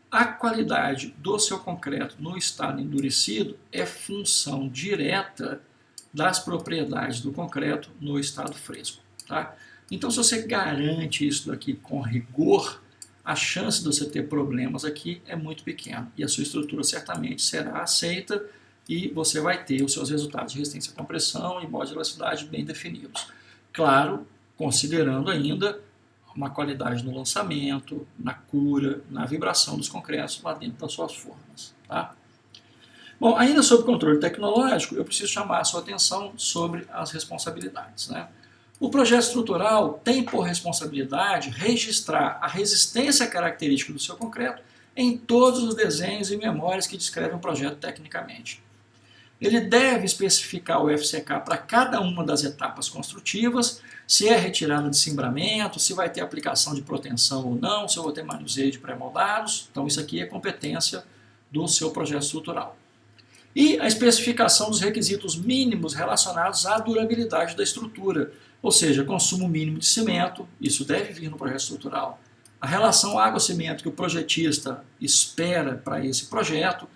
Speaker 1: a qualidade do seu concreto no estado endurecido é função direta das propriedades do concreto no estado fresco. Tá? Então, se você garante isso daqui com rigor, a chance de você ter problemas aqui é muito pequena e a sua estrutura certamente será aceita e você vai ter os seus resultados de resistência à compressão e modo de elasticidade bem definidos. Claro, considerando ainda uma qualidade no lançamento, na cura, na vibração dos concretos lá dentro das suas formas. Tá? Bom, ainda sobre controle tecnológico, eu preciso chamar a sua atenção sobre as responsabilidades. Né? O projeto estrutural tem por responsabilidade registrar a resistência característica do seu concreto em todos os desenhos e memórias que descrevem o projeto tecnicamente. Ele deve especificar o FCK para cada uma das etapas construtivas, se é retirada de cimbramento, se vai ter aplicação de proteção ou não, se eu vou ter manuseio de pré-moldados. Então isso aqui é competência do seu projeto estrutural. E a especificação dos requisitos mínimos relacionados à durabilidade da estrutura, ou seja, consumo mínimo de cimento, isso deve vir no projeto estrutural. A relação água-cimento que o projetista espera para esse projeto,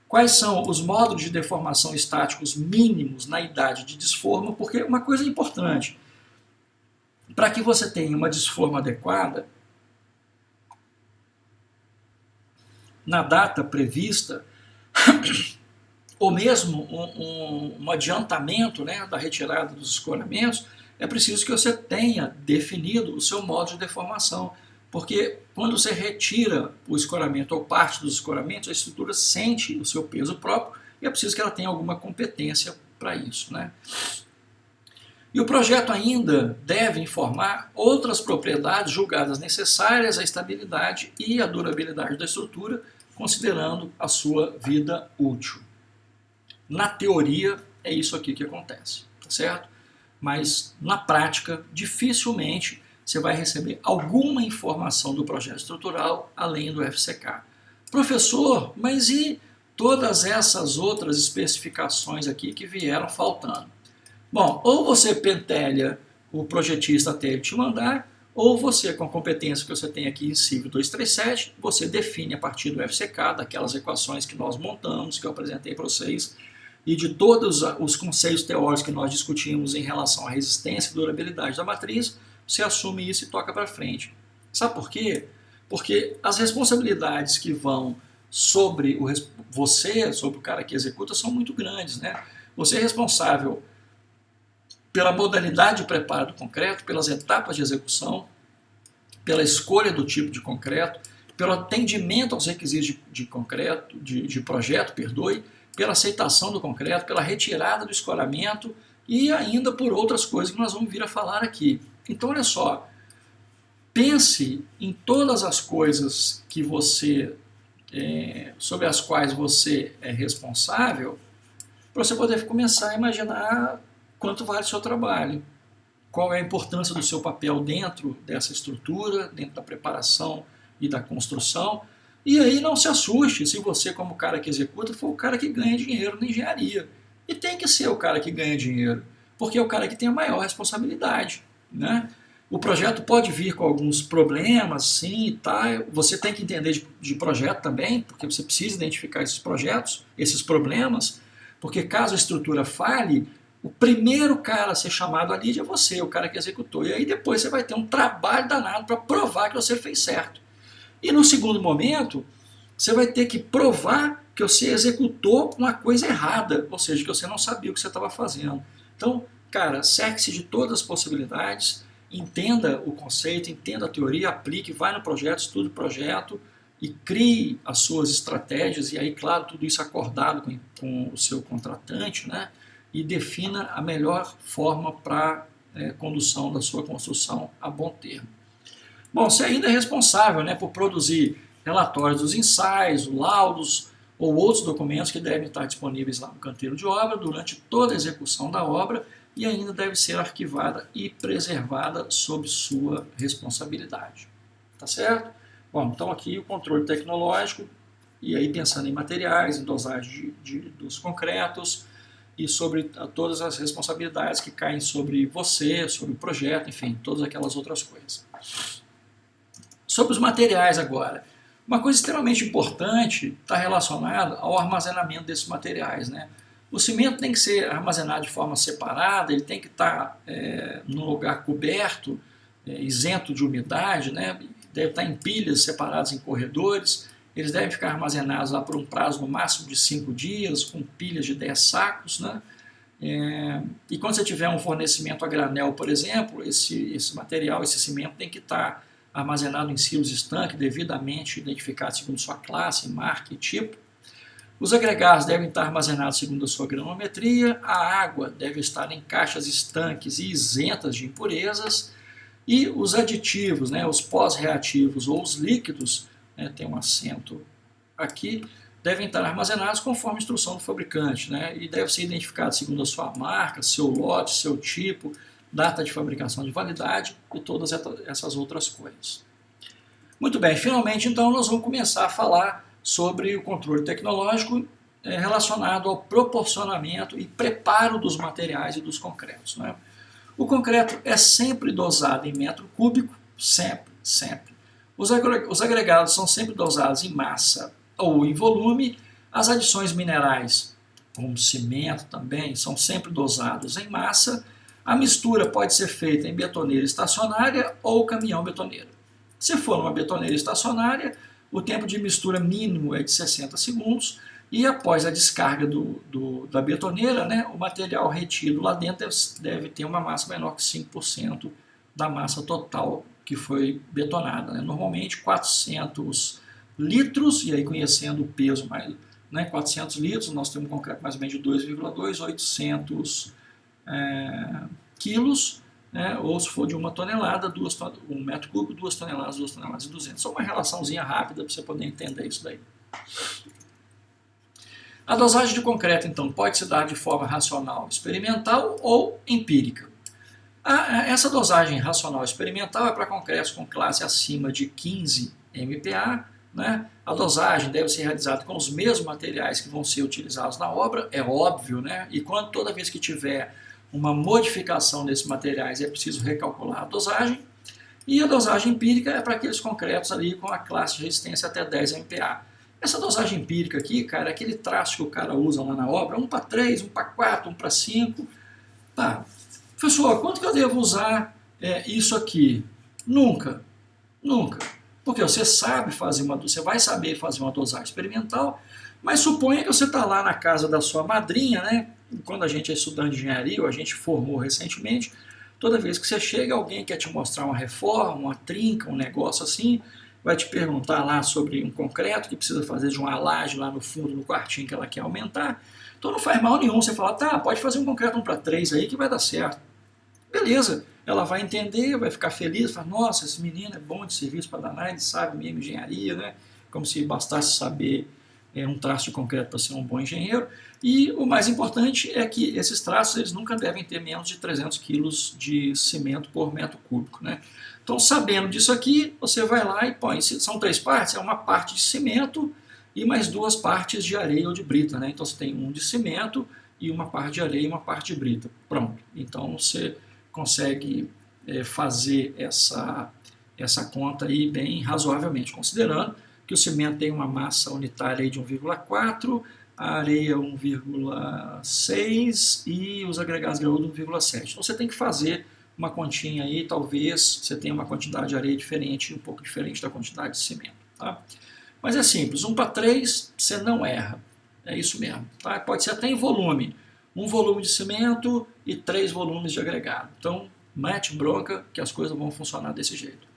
Speaker 1: quais são os módulos de deformação estáticos mínimos na idade de desforma, porque uma coisa importante, para que você tenha uma desforma adequada, na data prevista, ou mesmo um adiantamento, né, da retirada dos escoramentos, é preciso que você tenha definido o seu modo de deformação, porque quando você retira o escoramento ou parte dos escoramentos, a estrutura sente o seu peso próprio e é preciso que ela tenha alguma competência para isso. Né? E o projeto ainda deve informar outras propriedades julgadas necessárias à estabilidade e à durabilidade da estrutura, considerando a sua vida útil. Na teoria, é isso aqui que acontece, tá certo? Mas na prática, dificilmente você vai receber alguma informação do projeto estrutural além do FCK. Professor, mas e todas essas outras especificações aqui que vieram faltando? Bom, ou você pentelha o projetista até ele te mandar, ou você, com a competência que você tem aqui em Civil 237, você define a partir do FCK, daquelas equações que nós montamos, que eu apresentei para vocês, e de todos os conceitos teóricos que nós discutimos em relação à resistência e durabilidade da matriz, você assume isso e toca para frente. Sabe por quê? Porque as responsabilidades que vão sobre você, sobre o cara que executa, são muito grandes, né? Você é responsável pela modalidade de preparo do concreto, pelas etapas de execução, pela escolha do tipo de concreto, pelo atendimento aos requisitos de concreto, de projeto, perdoe, pela aceitação do concreto, pela retirada do escoramento e ainda por outras coisas que nós vamos vir a falar aqui. Então, olha só, pense em todas as coisas que você, sobre as quais você é responsável, para você poder começar a imaginar quanto vale o seu trabalho, qual é a importância do seu papel dentro dessa estrutura, dentro da preparação e da construção. E aí não se assuste se você, como cara que executa, for o cara que ganha dinheiro na engenharia. E tem que ser o cara que ganha dinheiro, porque é o cara que tem a maior responsabilidade, né? O projeto pode vir com alguns problemas, sim, tá? Você tem que entender de projeto também, porque você precisa identificar esses projetos, esses problemas, porque caso a estrutura falhe, o primeiro cara a ser chamado ali é você, o cara que executou. E aí depois você vai ter um trabalho danado para provar que você fez certo. E no segundo momento, você vai ter que provar que você executou uma coisa errada, ou seja, que você não sabia o que você estava fazendo. Então, cara, cerque-se de todas as possibilidades, entenda o conceito, entenda a teoria, aplique, vai no projeto, estude o projeto e crie as suas estratégias, e aí, claro, tudo isso acordado com o seu contratante, né? E defina a melhor forma para condução da sua construção a bom termo. Bom, você ainda é responsável, né, por produzir relatórios dos ensaios, laudos ou outros documentos que devem estar disponíveis lá no canteiro de obra durante toda a execução da obra e ainda deve ser arquivada e preservada sob sua responsabilidade. Tá certo? Bom, então aqui o controle tecnológico, e aí pensando em materiais, em dosagem dos concretos, e sobre todas as responsabilidades que caem sobre você, sobre o projeto, enfim, todas aquelas outras coisas. Sobre os materiais agora. Uma coisa extremamente importante está relacionada ao armazenamento desses materiais, né? O cimento tem que ser armazenado de forma separada, ele tem que estar num lugar coberto, isento de umidade, né? Deve estar em pilhas separadas em corredores. Eles devem ficar armazenados lá por um prazo no máximo de 5 dias, com pilhas de 10 sacos, né? E quando você tiver um fornecimento a granel, por exemplo, esse material, esse cimento tem que estar armazenado em silos estanque, devidamente identificado segundo sua classe, marca e tipo. Os agregados devem estar armazenados segundo a sua granometria, a água deve estar em caixas estanques e isentas de impurezas, e os aditivos, né, os pós-reativos ou os líquidos, tem um acento aqui, devem estar armazenados conforme a instrução do fabricante, né? E deve ser identificado segundo a sua marca, seu lote, seu tipo, data de fabricação de validade e todas essas outras coisas. Muito bem, finalmente então nós vamos começar a falar sobre o controle tecnológico relacionado ao proporcionamento e preparo dos materiais e dos concretos, né? O concreto é sempre dosado em metro cúbico, sempre, sempre. Os agregados são sempre dosados em massa ou em volume. As adições minerais, como cimento também, são sempre dosados em massa. A mistura pode ser feita em betoneira estacionária ou caminhão betoneiro. Se for uma betoneira estacionária, o tempo de mistura mínimo é de 60 segundos e após a descarga da betoneira, né, o material retido lá dentro deve ter uma massa menor que 5% da massa total que foi betonada, né? Normalmente 400 litros, e aí conhecendo o peso, mais, né, 400 litros, nós temos um concreto mais ou menos de 2,2, 800 quilos, né, ou se for de 1 tonelada, 1 metro cúbico, 2 toneladas, 2 toneladas e 200. Só uma relaçãozinha rápida para você poder entender isso daí. A dosagem de concreto, então, pode se dar de forma racional experimental ou empírica. Essa dosagem racional experimental é para concretos com classe acima de 15 MPa. Né? A dosagem deve ser realizada com os mesmos materiais que vão ser utilizados na obra, é óbvio, né? E toda vez que tiver uma modificação desses materiais é preciso recalcular a dosagem. E a dosagem empírica é para aqueles concretos ali com a classe de resistência até 10 MPa. Essa dosagem empírica aqui, cara, é aquele traço que o cara usa lá na obra, 1 para 3, 1 para 4, 1 para 5. Tá. Professor, quanto que eu devo usar isso aqui? Nunca. Nunca. Porque você vai saber fazer uma dosagem experimental, mas suponha que você está lá na casa da sua madrinha, né? Quando a gente é estudante de engenharia, ou a gente formou recentemente, toda vez que você chega, alguém quer te mostrar uma reforma, uma trinca, um negócio assim, vai te perguntar lá sobre um concreto que precisa fazer de uma laje lá no fundo, no quartinho que ela quer aumentar. Então não faz mal nenhum você falar, tá, pode fazer um concreto 1 para 3 aí que vai dar certo. Beleza, ela vai entender, vai ficar feliz, fala, nossa, esse menino é bom de serviço para danar, ele sabe mesmo engenharia, né? Como se bastasse saber um traço de concreto para ser um bom engenheiro. E o mais importante é que esses traços eles nunca devem ter menos de 300 kg de cimento por metro cúbico, né? Então, sabendo disso aqui, você vai lá e põe, são 3 partes, é uma parte de cimento e mais 2 partes de areia ou de brita, né? Então você tem um de cimento e uma parte de areia e uma parte de brita. Pronto. Então você consegue fazer essa conta aí bem razoavelmente, considerando que o cimento tem uma massa unitária aí de 1,4, a areia 1,6 e os agregados graúdos 1,7. Então você tem que fazer uma continha aí, talvez você tenha uma quantidade de areia diferente, um pouco diferente da quantidade de cimento. Tá? Mas é simples, 1 para 3 você não erra, é isso mesmo. Tá? Pode ser até em volume, 1 volume de cimento e 3 volumes de agregado. Então mete bronca que as coisas vão funcionar desse jeito.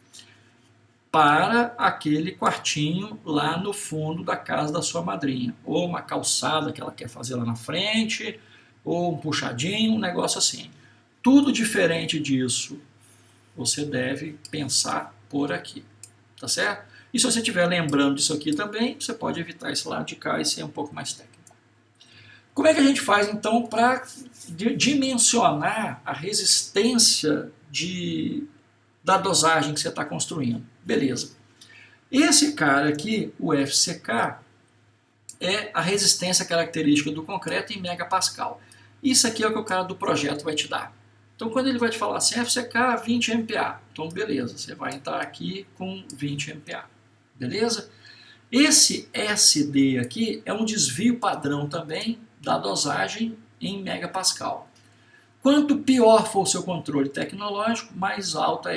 Speaker 1: Para aquele quartinho lá no fundo da casa da sua madrinha, ou uma calçada que ela quer fazer lá na frente, ou um puxadinho, um negócio assim. Tudo diferente disso, você deve pensar por aqui, tá certo? E se você estiver lembrando disso aqui também, você pode evitar esse lado de cá e ser um pouco mais técnico. Como é que a gente faz então para dimensionar a resistência da dosagem que você está construindo? Beleza. Esse cara aqui, o FCK, é a resistência característica do concreto em megapascal. Isso aqui é o que o cara do projeto vai te dar. Então, quando ele vai te falar assim, FCK 20 MPa, então beleza, você vai entrar aqui com 20 MPa, beleza? Esse SD aqui é um desvio padrão também da dosagem em megapascal. Quanto pior for o seu controle tecnológico, mais alto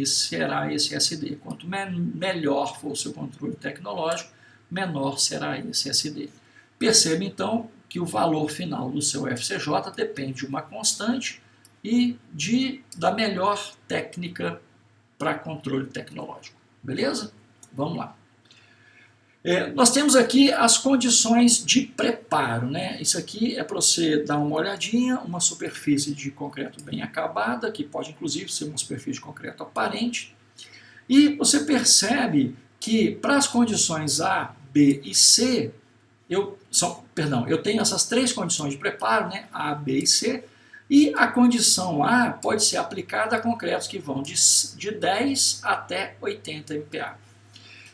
Speaker 1: será esse SD. Quanto melhor for o seu controle tecnológico, menor será esse SD. Perceba então que o valor final do seu FCJ depende de uma constante e da melhor técnica para controle tecnológico. Beleza? Vamos lá. Nós temos aqui as condições de preparo, né? Isso aqui é para você dar uma olhadinha, uma superfície de concreto bem acabada, que pode inclusive ser uma superfície de concreto aparente, e você percebe que para as condições A, B e C, eu tenho essas 3 condições de preparo, né? A, B e C, e a condição A pode ser aplicada a concretos que vão de 10 até 80 MPa.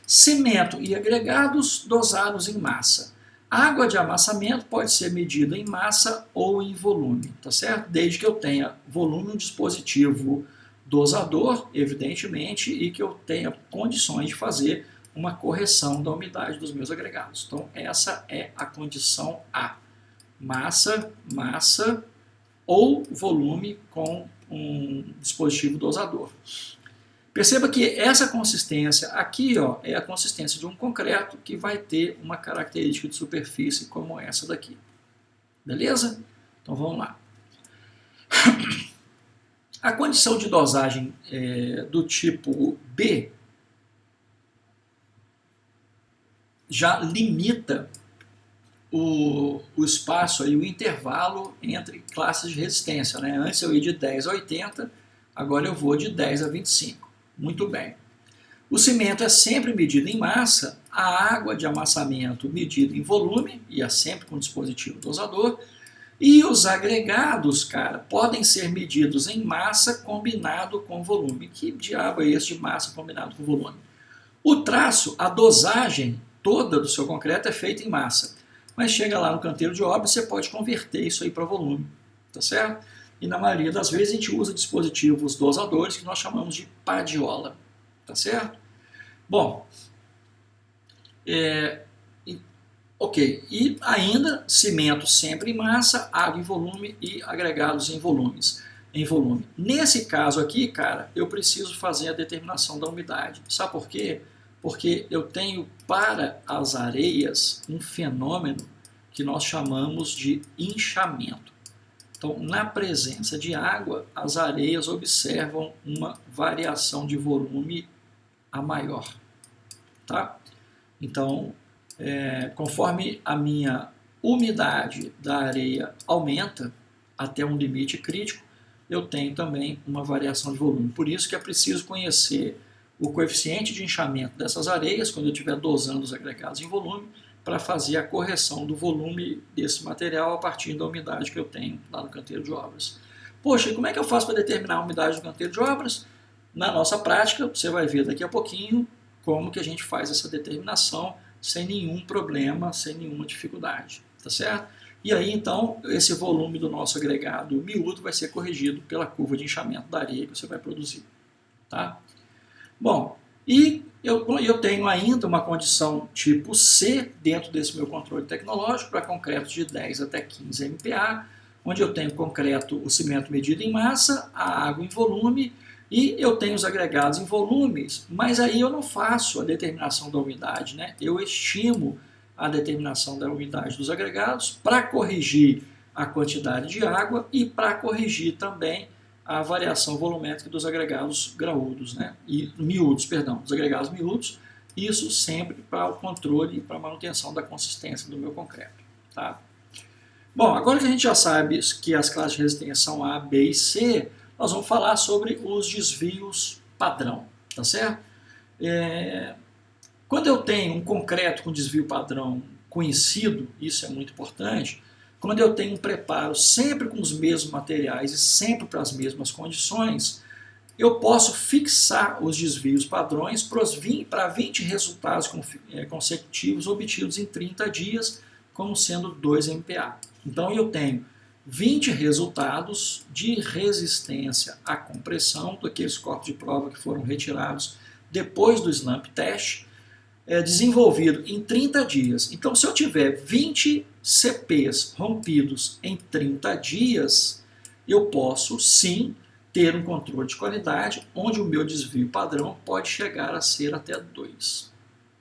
Speaker 1: Cimento e agregados dosados em massa. Água de amassamento pode ser medida em massa ou em volume, tá certo? Desde que eu tenha volume no dispositivo dosador, evidentemente, e que eu tenha condições de fazer uma correção da umidade dos meus agregados. Então, essa é a condição A. Massa ou volume com um dispositivo dosador. Perceba que essa consistência aqui é a consistência de um concreto que vai ter uma característica de superfície como essa daqui. Beleza? Então vamos lá. A condição de dosagem do tipo B já limita o espaço, aí, o intervalo entre classes de resistência, né? Antes eu ia de 10 a 80, agora eu vou de 10 a 25. Muito bem. O cimento é sempre medido em massa, a água de amassamento medida em volume, e é sempre com dispositivo dosador, e os agregados, cara, podem ser medidos em massa combinado com volume. Que diabo é esse de massa combinado com volume? O traço, a dosagem toda do seu concreto é feita em massa. Mas chega lá no canteiro de obra, você pode converter isso aí para volume, tá certo? E na maioria das vezes a gente usa dispositivos dosadores que nós chamamos de padiola, tá certo? Bom, ok, e ainda cimento sempre em massa, água em volume e agregados em volume. Nesse caso aqui, cara, eu preciso fazer a determinação da umidade. Sabe por quê? Porque eu tenho para as areias um fenômeno que nós chamamos de inchamento. Então, na presença de água, as areias observam uma variação de volume a maior. Tá? Então, conforme a minha umidade da areia aumenta até um limite crítico, eu tenho também uma variação de volume. Por isso que é preciso conhecer o coeficiente de inchamento dessas areias, quando eu estiver dosando os agregados em volume, para fazer a correção do volume desse material a partir da umidade que eu tenho lá no canteiro de obras. Poxa, e como é que eu faço para determinar a umidade do canteiro de obras? Na nossa prática, você vai ver daqui a pouquinho como que a gente faz essa determinação sem nenhum problema, sem nenhuma dificuldade, tá certo? E aí, então, esse volume do nosso agregado miúdo vai ser corrigido pela curva de inchamento da areia que você vai produzir, tá? Bom, e eu tenho ainda uma condição tipo C dentro desse meu controle tecnológico para concretos de 10 até 15 MPa, onde eu tenho concreto, o cimento medido em massa, a água em volume, e eu tenho os agregados em volumes, mas aí eu não faço a determinação da umidade, né? Eu estimo a determinação da umidade dos agregados para corrigir a quantidade de água e para corrigir também a variação volumétrica dos agregados graúdos, né? E miúdos, perdão, dos agregados miúdos, isso sempre para o controle e para a manutenção da consistência do meu concreto, tá? Bom, agora que a gente já sabe que as classes de resistência são A, B e C, nós vamos falar sobre os desvios padrão, tá certo? Quando eu tenho um concreto com desvio padrão conhecido, isso é muito importante, quando eu tenho um preparo sempre com os mesmos materiais e sempre para as mesmas condições, eu posso fixar os desvios padrões para 20 resultados consecutivos obtidos em 30 dias, como sendo 2 MPa. Então eu tenho 20 resultados de resistência à compressão daqueles corpos de prova que foram retirados depois do slump test, desenvolvido em 30 dias. Então, se eu tiver 20 CPs rompidos em 30 dias, eu posso sim ter um controle de qualidade onde o meu desvio padrão pode chegar a ser até 2.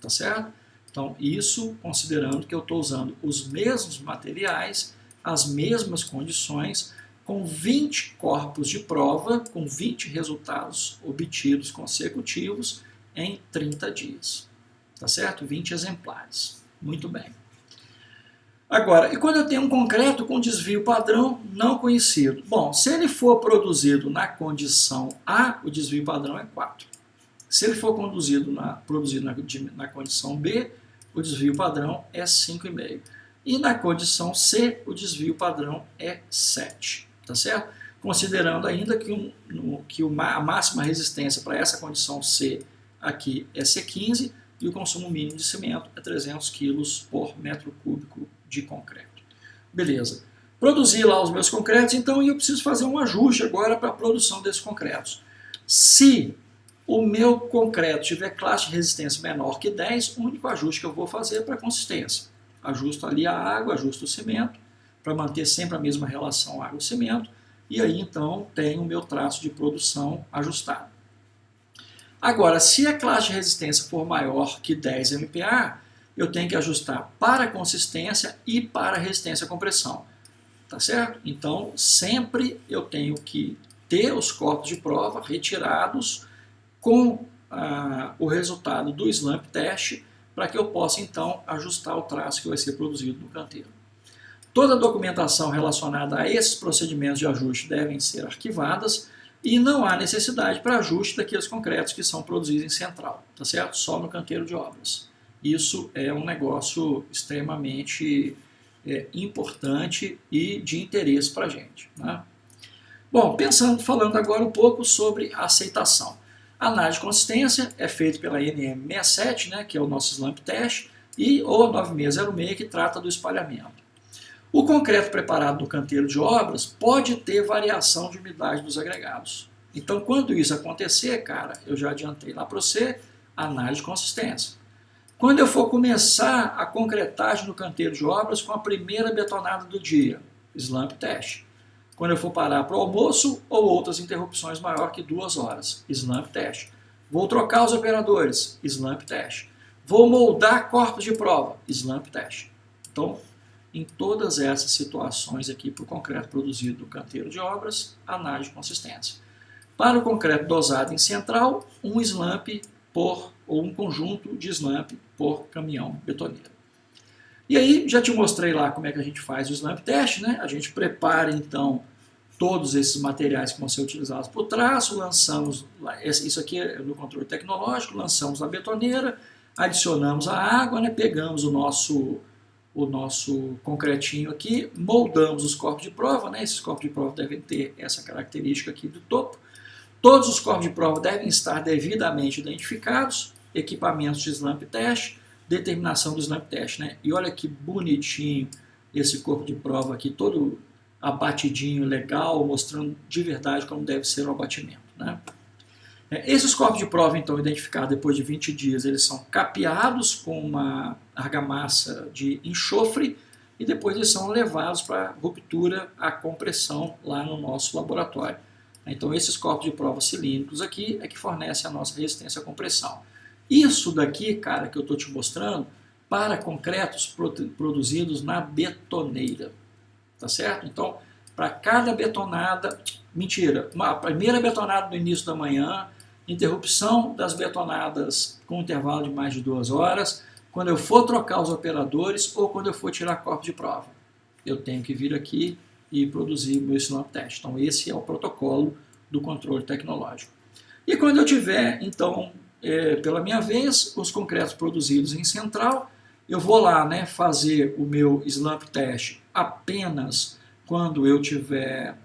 Speaker 1: Tá certo? Então, isso considerando que eu estou usando os mesmos materiais, as mesmas condições, com 20 corpos de prova, com 20 resultados obtidos consecutivos em 30 dias. Tá certo? 20 exemplares. Muito bem. Agora, e quando eu tenho um concreto com desvio padrão não conhecido? Bom, se ele for produzido na condição A, o desvio padrão é 4. Se ele for produzido na condição B, o desvio padrão é 5,5. E na condição C, o desvio padrão é 7, tá certo? Considerando ainda que a máxima resistência para essa condição C aqui é C15 e o consumo mínimo de cimento é 300 kg por metro cúbico de concreto. Beleza. Produzi lá os meus concretos, então eu preciso fazer um ajuste agora para a produção desses concretos. Se o meu concreto tiver classe de resistência menor que 10, o único ajuste que eu vou fazer é para a consistência. Ajusto ali a água, ajusto o cimento, para manter sempre a mesma relação água-cimento, e aí então tenho o meu traço de produção ajustado. Agora, se a classe de resistência for maior que 10 MPa, eu tenho que ajustar para a consistência e para a resistência à compressão. Tá certo? Então, sempre eu tenho que ter os corpos de prova retirados com o resultado do slump test para que eu possa então ajustar o traço que vai ser produzido no canteiro. Toda a documentação relacionada a esses procedimentos de ajuste devem ser arquivadas e não há necessidade para ajuste daqueles concretos que são produzidos em central, tá certo? Só no canteiro de obras. Isso é um negócio extremamente importante e de interesse para a gente, né? Bom, falando agora um pouco sobre a aceitação. A análise de consistência é feita pela NM67, né, que é o nosso slump test, ou a 9606, que trata do espalhamento. O concreto preparado no canteiro de obras pode ter variação de umidade dos agregados. Então, quando isso acontecer, cara, eu já adiantei lá para você, análise de consistência. Quando eu for começar a concretagem no canteiro de obras com a primeira betonada do dia, slump test. Quando eu for parar para o almoço ou outras interrupções maior que 2 horas, slump test. Vou trocar os operadores, slump test. Vou moldar corpos de prova, slump test. Então, em todas essas situações aqui para o concreto produzido no canteiro de obras, análise de consistência. Para o concreto dosado em central, um slump ou um conjunto de slump por caminhão betoneiro. E aí, já te mostrei lá como é que a gente faz o slump test, né? A gente prepara, então, todos esses materiais que vão ser utilizados para o traço, lançamos, isso aqui é no controle tecnológico, lançamos na betoneira, adicionamos a água, né? Pegamos o nosso concretinho aqui, moldamos os corpos de prova, né? Esses corpos de prova devem ter essa característica aqui do topo. Todos os corpos de prova devem estar devidamente identificados, equipamentos de slump test, determinação do slump test, né? E olha que bonitinho esse corpo de prova aqui, todo abatidinho, legal, mostrando de verdade como deve ser o abatimento, né? Esses corpos de prova, então, identificados depois de 20 dias, eles são capeados com uma argamassa de enxofre e depois eles são levados para ruptura à compressão lá no nosso laboratório. Então, esses corpos de prova cilíndricos aqui é que fornecem a nossa resistência à compressão. Isso daqui, cara, que eu estou te mostrando, para concretos produzidos na betoneira, tá certo? Então, para cada betonada, a primeira betonada no início da manhã, interrupção das betonadas com intervalo de mais de 2 horas, quando eu for trocar os operadores ou quando eu for tirar corpo de prova. Eu tenho que vir aqui e produzir o meu slump test. Então, esse é o protocolo do controle tecnológico. E quando eu tiver, então, pela minha vez, os concretos produzidos em central, eu vou lá, né, fazer o meu slump test apenas quando eu estiver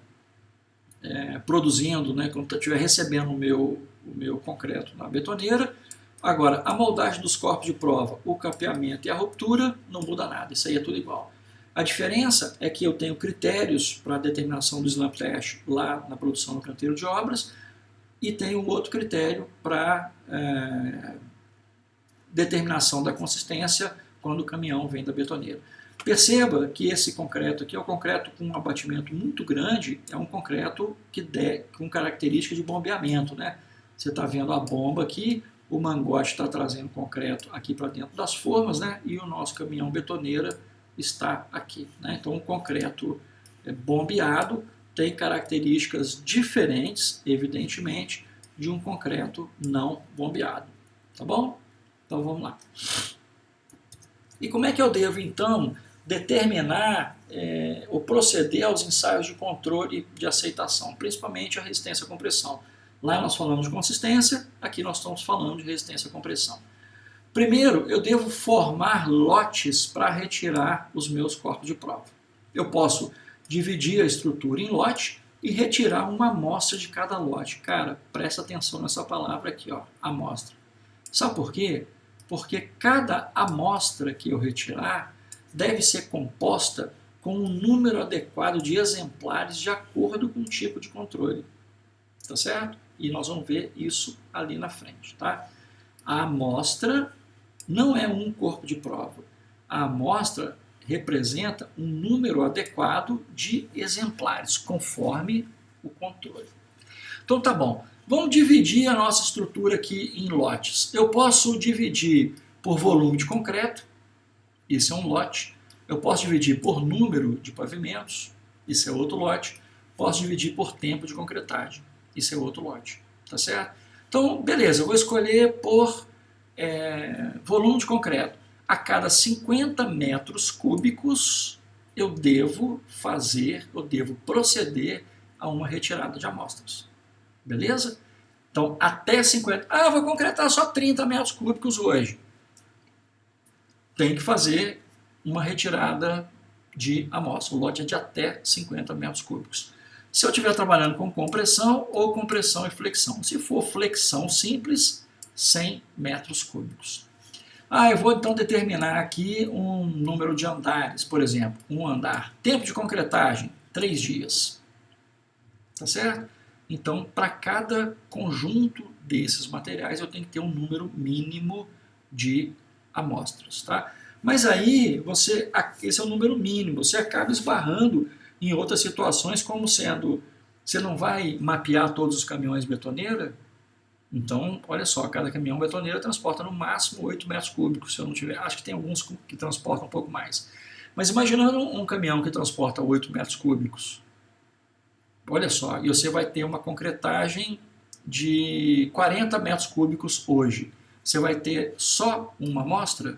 Speaker 1: produzindo, né, quando eu estiver recebendo o meu concreto na betoneira. Agora, a moldagem dos corpos de prova, o capeamento e a ruptura, não muda nada, isso aí é tudo igual. A diferença é que eu tenho critérios para a determinação do slump test lá na produção no canteiro de obras e tenho um outro critério para determinação da consistência quando o caminhão vem da betoneira. Perceba que esse concreto aqui é um concreto com um abatimento muito grande, é um concreto com característica de bombeamento, né? Você está vendo a bomba aqui, o mangote está trazendo concreto aqui para dentro das formas, né? E o nosso caminhão betoneira está aqui, né? Então, o concreto bombeado tem características diferentes, evidentemente, de um concreto não bombeado, tá bom? Então, vamos lá. E como é que eu devo, então, determinar ou proceder aos ensaios de controle de aceitação, principalmente a resistência à compressão? Lá nós falamos de consistência, aqui nós estamos falando de resistência à compressão. Primeiro, eu devo formar lotes para retirar os meus corpos de prova. Eu posso dividir a estrutura em lote e retirar uma amostra de cada lote. Cara, presta atenção nessa palavra aqui, ó, amostra. Sabe por quê? Porque cada amostra que eu retirar deve ser composta com um número adequado de exemplares de acordo com o tipo de controle. Tá certo? E nós vamos ver isso ali na frente, tá? A amostra não é um corpo de prova. A amostra representa um número adequado de exemplares, conforme o controle. Então tá bom. Vamos dividir a nossa estrutura aqui em lotes. Eu posso dividir por volume de concreto, isso é um lote. Eu posso dividir por número de pavimentos, isso é outro lote. Posso dividir por tempo de concretagem, isso é outro lote. Tá certo? Então, beleza, eu vou escolher por volume de concreto. A cada 50 metros cúbicos eu devo proceder a uma retirada de amostras. Beleza? Então, até 50. Ah, eu vou concretar só 30 metros cúbicos hoje. Tem que fazer uma retirada de amostra. O lote é de até 50 metros cúbicos. Se eu estiver trabalhando com compressão ou compressão e flexão. Se for flexão simples, 100 metros cúbicos. Eu vou então determinar aqui um número de andares, por exemplo, um andar. Tempo de concretagem, 3 dias. Tá certo? Então, para cada conjunto desses materiais, eu tenho que ter um número mínimo de amostras. Tá? Mas aí, esse é o número mínimo, você acaba esbarrando em outras situações, como sendo, você não vai mapear todos os caminhões betoneira? Então, olha só, cada caminhão betoneira transporta no máximo 8 metros cúbicos, se eu não tiver, acho que tem alguns que transportam um pouco mais. Mas imaginando um caminhão que transporta 8 metros cúbicos, olha só, e você vai ter uma concretagem de 40 metros cúbicos hoje. Você vai ter só uma amostra?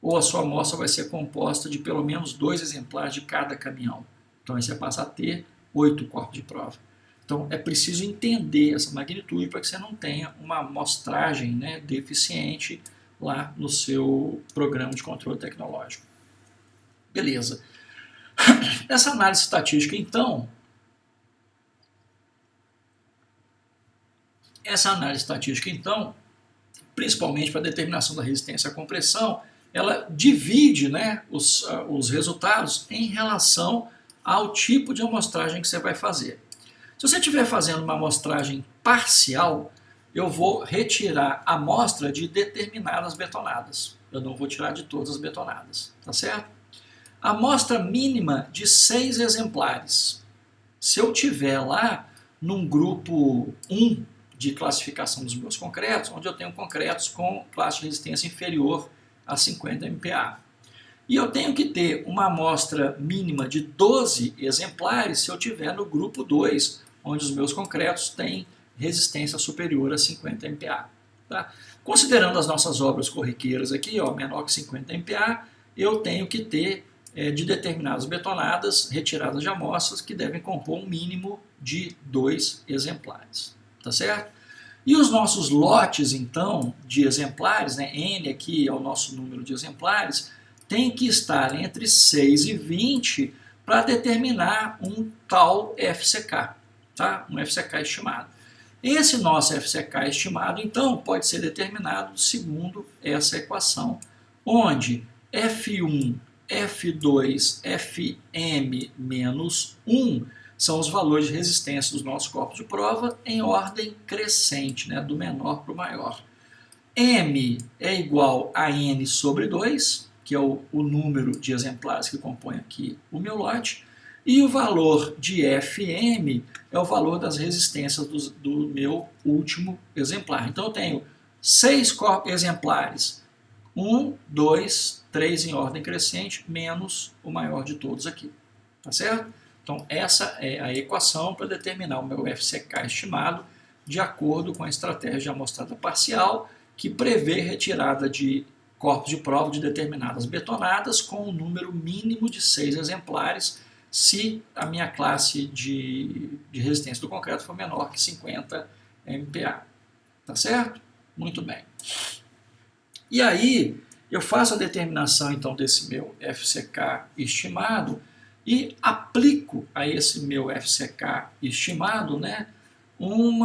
Speaker 1: Ou a sua amostra vai ser composta de pelo menos 2 exemplares de cada caminhão? Então aí você passa a ter 8 corpos de prova. Então é preciso entender essa magnitude para que você não tenha uma amostragem, né, deficiente lá no seu programa de controle tecnológico. Beleza. Essa análise estatística, então, principalmente para a determinação da resistência à compressão, ela divide, né, os resultados em relação ao tipo de amostragem que você vai fazer. Se você estiver fazendo uma amostragem parcial, eu vou retirar a amostra de determinadas betonadas. Eu não vou tirar de todas as betonadas, tá certo? A amostra mínima de 6 exemplares. Se eu tiver lá num grupo 1 de classificação dos meus concretos, onde eu tenho concretos com classe de resistência inferior a 50 MPa. E eu tenho que ter uma amostra mínima de 12 exemplares se eu tiver no grupo 2, onde os meus concretos têm resistência superior a 50 MPa. Tá? Considerando as nossas obras corriqueiras aqui, menor que 50 MPa, eu tenho que ter de determinadas betonadas retiradas de amostras que devem compor um mínimo de 2 exemplares. Tá certo? E os nossos lotes, então, de exemplares, né, N aqui é o nosso número de exemplares, tem que estar entre 6 e 20 para determinar um tal FCK, tá? Um FCK estimado. Esse nosso FCK estimado, então, pode ser determinado segundo essa equação, onde F1, F2, Fm menos 1 são os valores de resistência dos nossos corpos de prova em ordem crescente, né, do menor para o maior. M é igual a N sobre 2, que é o número de exemplares que compõe aqui o meu lote, e o valor de Fm é o valor das resistências do meu último exemplar. Então eu tenho 6 exemplares, 1, 2, 3 em ordem crescente, menos o maior de todos aqui, tá certo? Então essa é a equação para determinar o meu FCK estimado de acordo com a estratégia de amostrada parcial, que prevê retirada de corpos de prova de determinadas betonadas com um número mínimo de 6 exemplares, se a minha classe de resistência do concreto for menor que 50 MPa. Tá certo? Muito bem. E aí, eu faço a determinação então desse meu FCK estimado e aplico a esse meu FCK estimado, né, um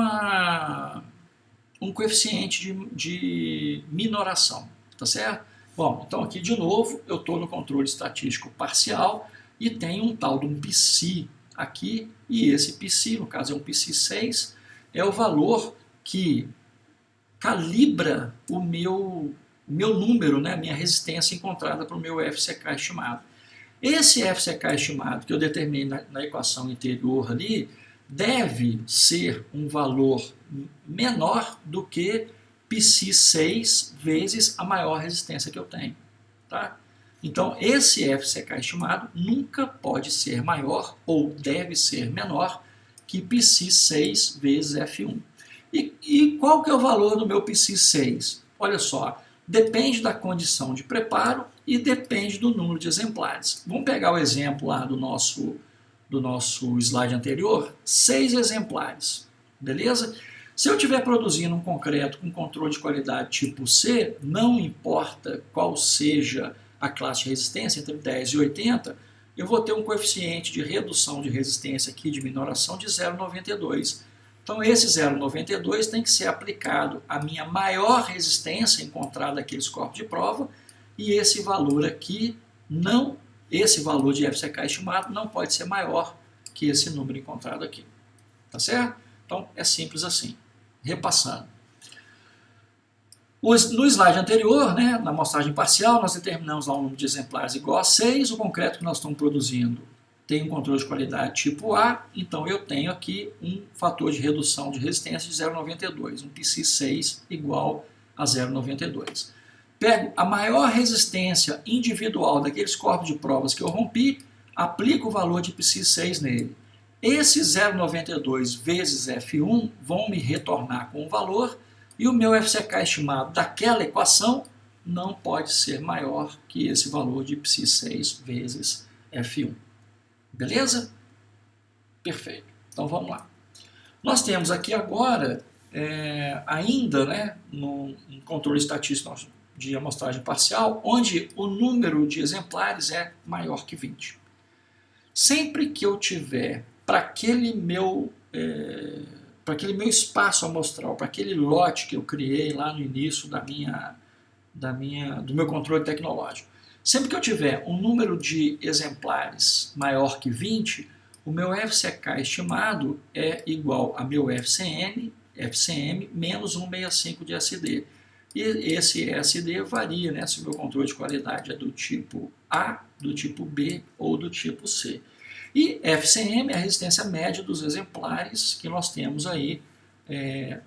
Speaker 1: coeficiente de minoração. Tá certo? Bom, então aqui de novo eu estou no controle estatístico parcial e tem um tal de um Psi aqui, e esse Psi, no caso é um Psi6, é o valor que calibra o meu número, né, minha resistência encontrada para o meu FCK estimado. Esse FCK estimado que eu determinei na equação anterior ali, deve ser um valor menor do que Psi6 vezes a maior resistência que eu tenho. Tá? Então, esse FCK estimado nunca pode ser maior ou deve ser menor que Psi6 vezes F1. E qual que é o valor do meu Psi6? Olha só, depende da condição de preparo e depende do número de exemplares. Vamos pegar o exemplo lá do nosso slide anterior, 6 exemplares, beleza? Se eu estiver produzindo um concreto com controle de qualidade tipo C, não importa qual seja a classe de resistência, entre 10 e 80, eu vou ter um coeficiente de redução de resistência aqui, de minoração, de 0,92. Então esse 0,92 tem que ser aplicado à minha maior resistência encontrada naqueles corpos de prova, e esse valor aqui, esse valor de FCK estimado não pode ser maior que esse número encontrado aqui. Tá certo? Então é simples assim. Repassando. No slide anterior, né, na amostragem parcial, nós determinamos lá um número de exemplares igual a 6, o concreto que nós estamos produzindo tem um controle de qualidade tipo A, então eu tenho aqui um fator de redução de resistência de 0,92, um PC6 igual a 0,92. Pego a maior resistência individual daqueles corpos de provas que eu rompi, aplico o valor de PC6 nele. Esse 0,92 vezes F1 vão me retornar com o valor, e o meu FCK estimado daquela equação não pode ser maior que esse valor de Psi6 vezes F1. Beleza? Perfeito. Então vamos lá. Nós temos aqui agora, ainda, né, no controle estatístico de amostragem parcial, onde o número de exemplares é maior que 20. Sempre que eu tiver para aquele meu espaço amostral, para aquele lote que eu criei lá no início do meu controle tecnológico, sempre que eu tiver um número de exemplares maior que 20, o meu FCK estimado é igual a meu FCM menos 165 de SD. E esse SD varia, né, se o meu controle de qualidade é do tipo A, do tipo B ou do tipo C. E FCM é a resistência média dos exemplares que nós temos aí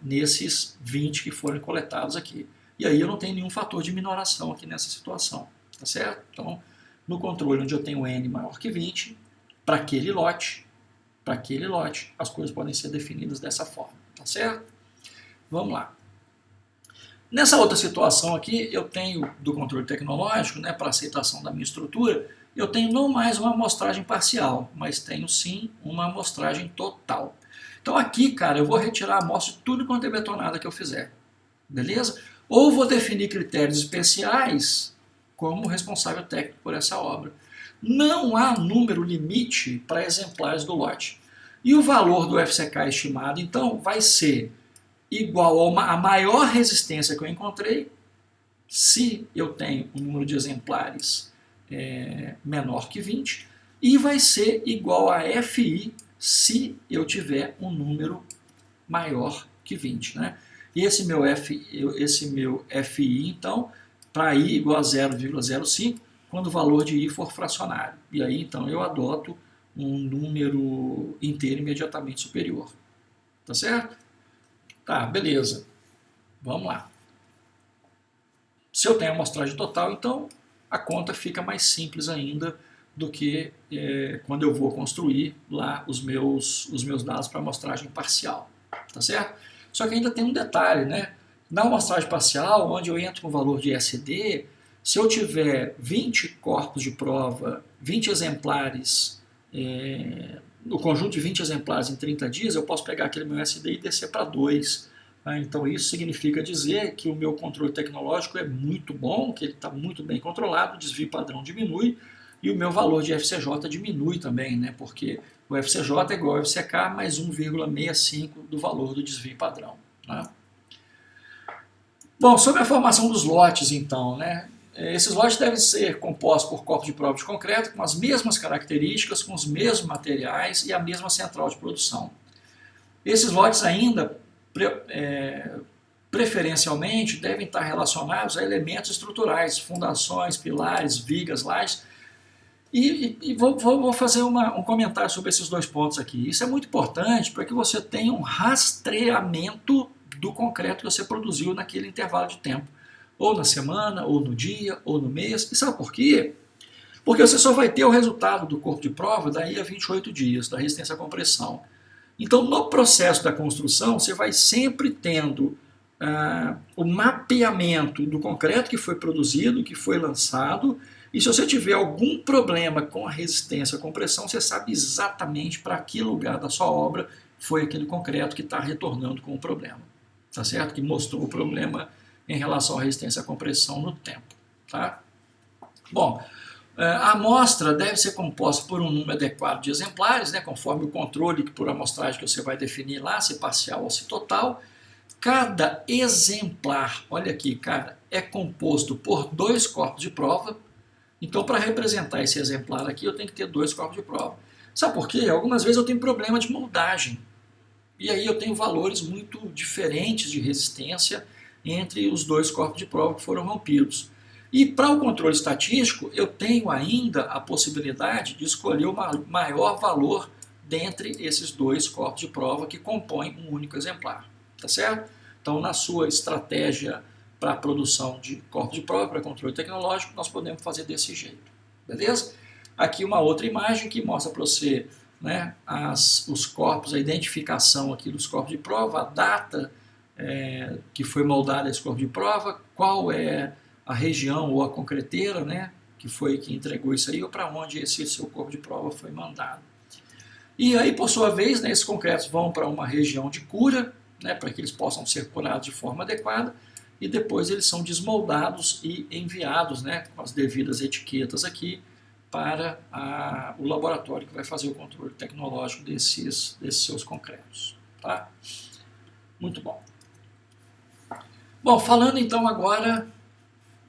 Speaker 1: nesses 20 que foram coletados aqui. E aí eu não tenho nenhum fator de minoração aqui nessa situação, tá certo? Então, no controle onde eu tenho N maior que 20, para aquele lote, as coisas podem ser definidas dessa forma, tá certo? Vamos lá. Nessa outra situação aqui, eu tenho do controle tecnológico, né, para aceitação da minha estrutura, eu tenho não mais uma amostragem parcial, mas tenho sim uma amostragem total. Então aqui, cara, eu vou retirar a amostra de tudo quanto é betonada que eu fizer, beleza? Ou vou definir critérios especiais como responsável técnico por essa obra. Não há número limite para exemplares do lote. E o valor do FCK estimado, então, vai ser igual a maior resistência que eu encontrei, se eu tenho um número de exemplares menor que 20, e vai ser igual a FI se eu tiver um número maior que 20. Né? E esse meu FI, então, para I igual a 0,05, quando o valor de I for fracionário. E aí, então, eu adoto um número inteiro imediatamente superior. Tá certo? Tá, beleza. Vamos lá. Se eu tenho a amostragem total, então a conta fica mais simples ainda do que quando eu vou construir lá os meus dados para amostragem parcial. Tá certo? Só que ainda tem um detalhe, né? Na amostragem parcial, onde eu entro com o valor de SD, se eu tiver 20 corpos de prova, 20 exemplares, no conjunto de 20 exemplares em 30 dias, eu posso pegar aquele meu SD e descer para 2. Então isso significa dizer que o meu controle tecnológico é muito bom, que ele está muito bem controlado, o desvio padrão diminui e o meu valor de FCJ diminui também, né? Porque o FCJ é igual ao FCK mais 1,65 do valor do desvio padrão. Né? Bom, sobre a formação dos lotes então, né? Esses lotes devem ser compostos por corpos de prova de concreto com as mesmas características, com os mesmos materiais e a mesma central de produção. Esses lotes ainda preferencialmente devem estar relacionados a elementos estruturais, fundações, pilares, vigas, lajes. E vou fazer um comentário sobre esses dois pontos aqui. Isso é muito importante para que você tenha um rastreamento do concreto que você produziu naquele intervalo de tempo. Ou na semana, ou no dia, ou no mês. E sabe por quê? Porque você só vai ter o resultado do corpo de prova daí a 28 dias, da resistência à compressão. Então, no processo da construção, você vai sempre tendo o mapeamento do concreto que foi produzido, que foi lançado, e se você tiver algum problema com a resistência à compressão, você sabe exatamente para que lugar da sua obra foi aquele concreto que está retornando com o problema, tá certo? Que mostrou o problema em relação à resistência à compressão no tempo, tá? Bom, a amostra deve ser composta por um número adequado de exemplares, né, conforme o controle por amostragem que você vai definir lá, se parcial ou se total. Cada exemplar, olha aqui, cara, é composto por 2 corpos de prova. Então, para representar esse exemplar aqui, eu tenho que ter 2 corpos de prova. Sabe por quê? Algumas vezes eu tenho problema de moldagem. E aí eu tenho valores muito diferentes de resistência entre os 2 corpos de prova que foram rompidos. E para o controle estatístico, eu tenho ainda a possibilidade de escolher o maior valor dentre esses 2 corpos de prova que compõem um único exemplar. Tá certo? Então, na sua estratégia para a produção de corpos de prova, para controle tecnológico, nós podemos fazer desse jeito. Beleza? Aqui uma outra imagem que mostra para você, né, os corpos, a identificação aqui dos corpos de prova, a data que foi moldada esse corpo de prova, qual é a região ou a concreteira, né, que foi que entregou isso aí, ou para onde esse seu corpo de prova foi mandado. E aí, por sua vez, né, esses concretos vão para uma região de cura, né, para que eles possam ser curados de forma adequada, e depois eles são desmoldados e enviados, né, com as devidas etiquetas aqui, para o laboratório que vai fazer o controle tecnológico desses seus concretos. Tá? Muito bom. Bom, falando então agora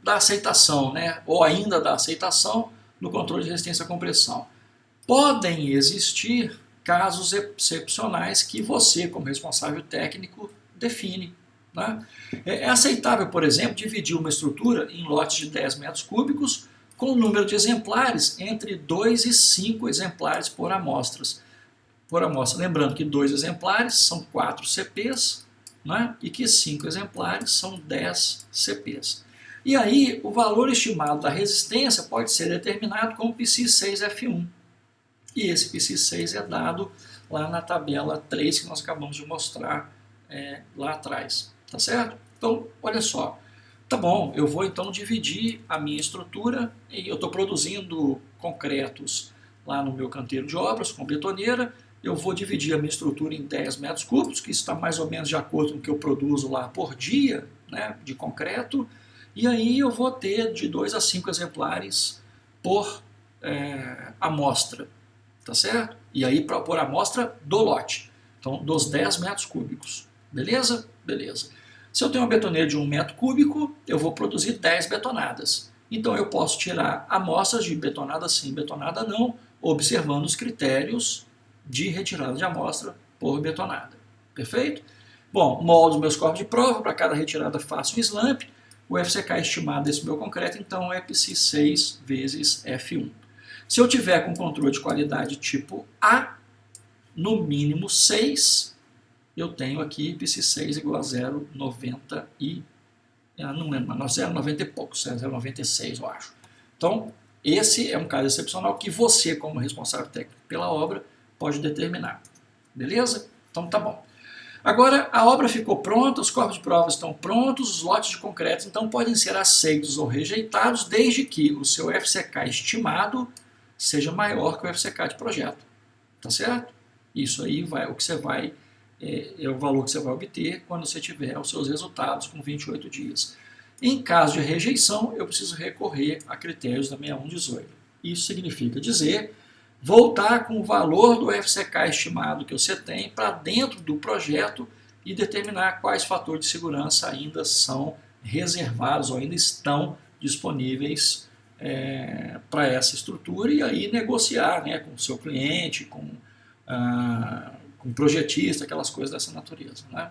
Speaker 1: da aceitação, né, ou ainda da aceitação no controle de resistência à compressão. Podem existir casos excepcionais que você, como responsável técnico, define. Né? É aceitável, por exemplo, dividir uma estrutura em lotes de 10 metros cúbicos com um número de exemplares entre 2 e 5 exemplares por amostra. Lembrando que 2 exemplares são 4 CPs, né? E que 5 exemplares são 10 CPs. E aí, o valor estimado da resistência pode ser determinado com o PSI-6F1. E esse PSI-6 é dado lá na tabela 3 que nós acabamos de mostrar lá atrás. Tá certo? Então, olha só. Tá bom, eu vou então dividir a minha estrutura e eu estou produzindo concretos lá no meu canteiro de obras com betoneira. Eu vou dividir a minha estrutura em 10 metros cúbicos, que está mais ou menos de acordo com o que eu produzo lá por dia, né, de concreto. E aí eu vou ter de 2 a 5 exemplares por amostra, tá certo? E aí por amostra do lote, então dos 10 metros cúbicos, beleza? Beleza. Se eu tenho uma betoneira de 1 metro cúbico, eu vou produzir 10 betonadas. Então eu posso tirar amostras de betonada sim, betonada não, observando os critérios de retirada de amostra por betonada. Perfeito? Bom, moldo os meus corpos de prova, para cada retirada faço um slump. O FCK estimado desse meu concreto, então, é PSI-6 vezes F1. Se eu tiver com controle de qualidade tipo A, no mínimo 6, eu tenho aqui PSI-6 igual a 0,90 e... não lembro, mas 0,90 e poucos, 0,96 eu acho. Então, esse é um caso excepcional que você, como responsável técnico pela obra, pode determinar. Beleza? Então tá bom. Agora, a obra ficou pronta, os corpos de prova estão prontos, os lotes de concreto então podem ser aceitos ou rejeitados, desde que o seu FCK estimado seja maior que o FCK de projeto. Tá certo? Isso aí é o valor que você vai obter quando você tiver os seus resultados com 28 dias. Em caso de rejeição, eu preciso recorrer a critérios da 6118. Isso significa dizer voltar com o valor do FCK estimado que você tem para dentro do projeto e determinar quais fatores de segurança ainda são reservados ou ainda estão disponíveis para essa estrutura e aí negociar, né, com o seu cliente, com o projetista, aquelas coisas dessa natureza. Né?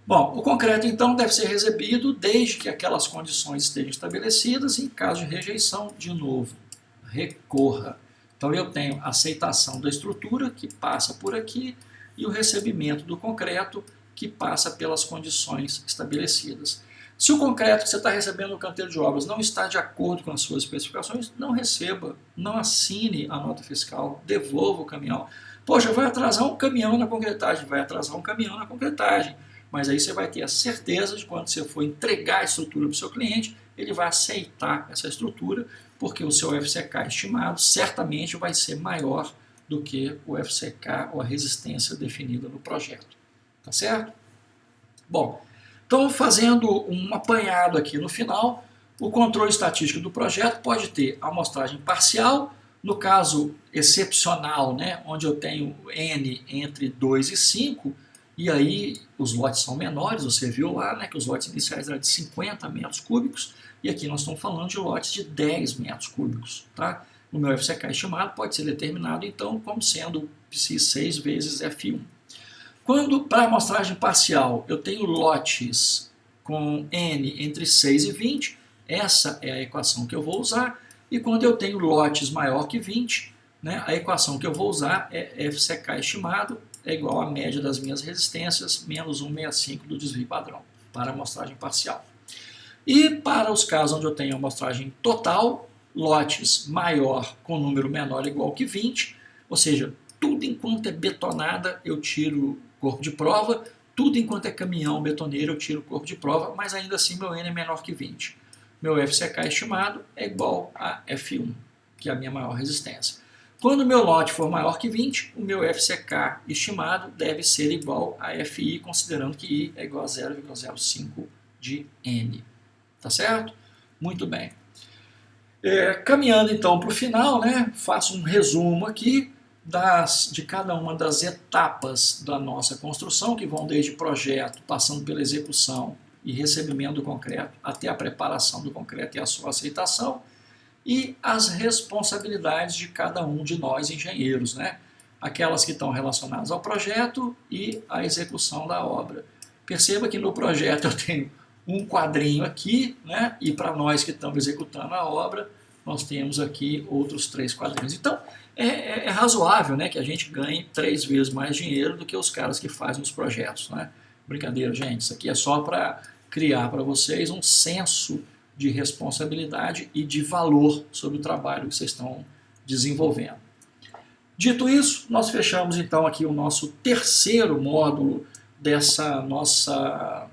Speaker 1: Bom, o concreto então deve ser recebido desde que aquelas condições estejam estabelecidas e em caso de rejeição, de novo, recorra. Então eu tenho a aceitação da estrutura, que passa por aqui, e o recebimento do concreto, que passa pelas condições estabelecidas. Se o concreto que você está recebendo no canteiro de obras não está de acordo com as suas especificações, não receba, não assine a nota fiscal, devolva o caminhão. Poxa, vai atrasar um caminhão na concretagem, vai atrasar um caminhão na concretagem. Mas aí você vai ter a certeza de quando você for entregar a estrutura para o seu cliente, ele vai aceitar essa estrutura, porque o seu FCK estimado certamente vai ser maior do que o FCK ou a resistência definida no projeto. Tá certo? Bom, então fazendo um apanhado aqui no final, o controle estatístico do projeto pode ter amostragem parcial, no caso excepcional, né, onde eu tenho N entre 2 e 5, e aí os lotes são menores, você viu lá, né, que os lotes iniciais eram de 50 metros cúbicos, e aqui nós estamos falando de lotes de 10 metros cúbicos. Tá? O meu FCK estimado pode ser determinado, então, como sendo psi 6 vezes F1. Quando, para amostragem parcial, eu tenho lotes com N entre 6 e 20, essa é a equação que eu vou usar, e quando eu tenho lotes maior que 20, né, a equação que eu vou usar é FCK estimado é igual à média das minhas resistências menos 165 do desvio padrão, para amostragem parcial. E para os casos onde eu tenho amostragem total, lotes maior com número menor igual que 20, ou seja, tudo enquanto é betonada eu tiro corpo de prova, tudo enquanto é caminhão betoneiro eu tiro corpo de prova, mas ainda assim meu N é menor que 20. Meu FCK estimado é igual a F1, que é a minha maior resistência. Quando o meu lote for maior que 20, o meu FCK estimado deve ser igual a FI, considerando que I é igual a 0,05 de N. Tá certo? Muito bem. Caminhando então para o final, né, faço um resumo aqui de cada uma das etapas da nossa construção, que vão desde projeto, passando pela execução e recebimento do concreto, até a preparação do concreto e a sua aceitação, e as responsabilidades de cada um de nós engenheiros, né? Aquelas que estão relacionadas ao projeto e à execução da obra. Perceba que no projeto eu tenho um quadrinho aqui, né? E para nós que estamos executando a obra, nós temos aqui outros 3 quadrinhos. Então, é razoável, né, que a gente ganhe 3 vezes mais dinheiro do que os caras que fazem os projetos, né? Brincadeira, gente. Isso aqui é só para criar para vocês um senso de responsabilidade e de valor sobre o trabalho que vocês estão desenvolvendo. Dito isso, nós fechamos então aqui o nosso terceiro módulo dessa nossa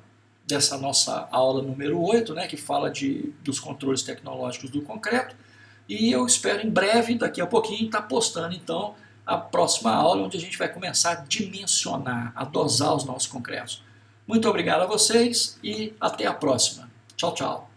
Speaker 1: aula número 8, né, que fala dos controles tecnológicos do concreto, e eu espero em breve, daqui a pouquinho, estar postando então a próxima aula, onde a gente vai começar a dimensionar, a dosar os nossos concretos. Muito obrigado a vocês e até a próxima. Tchau, tchau.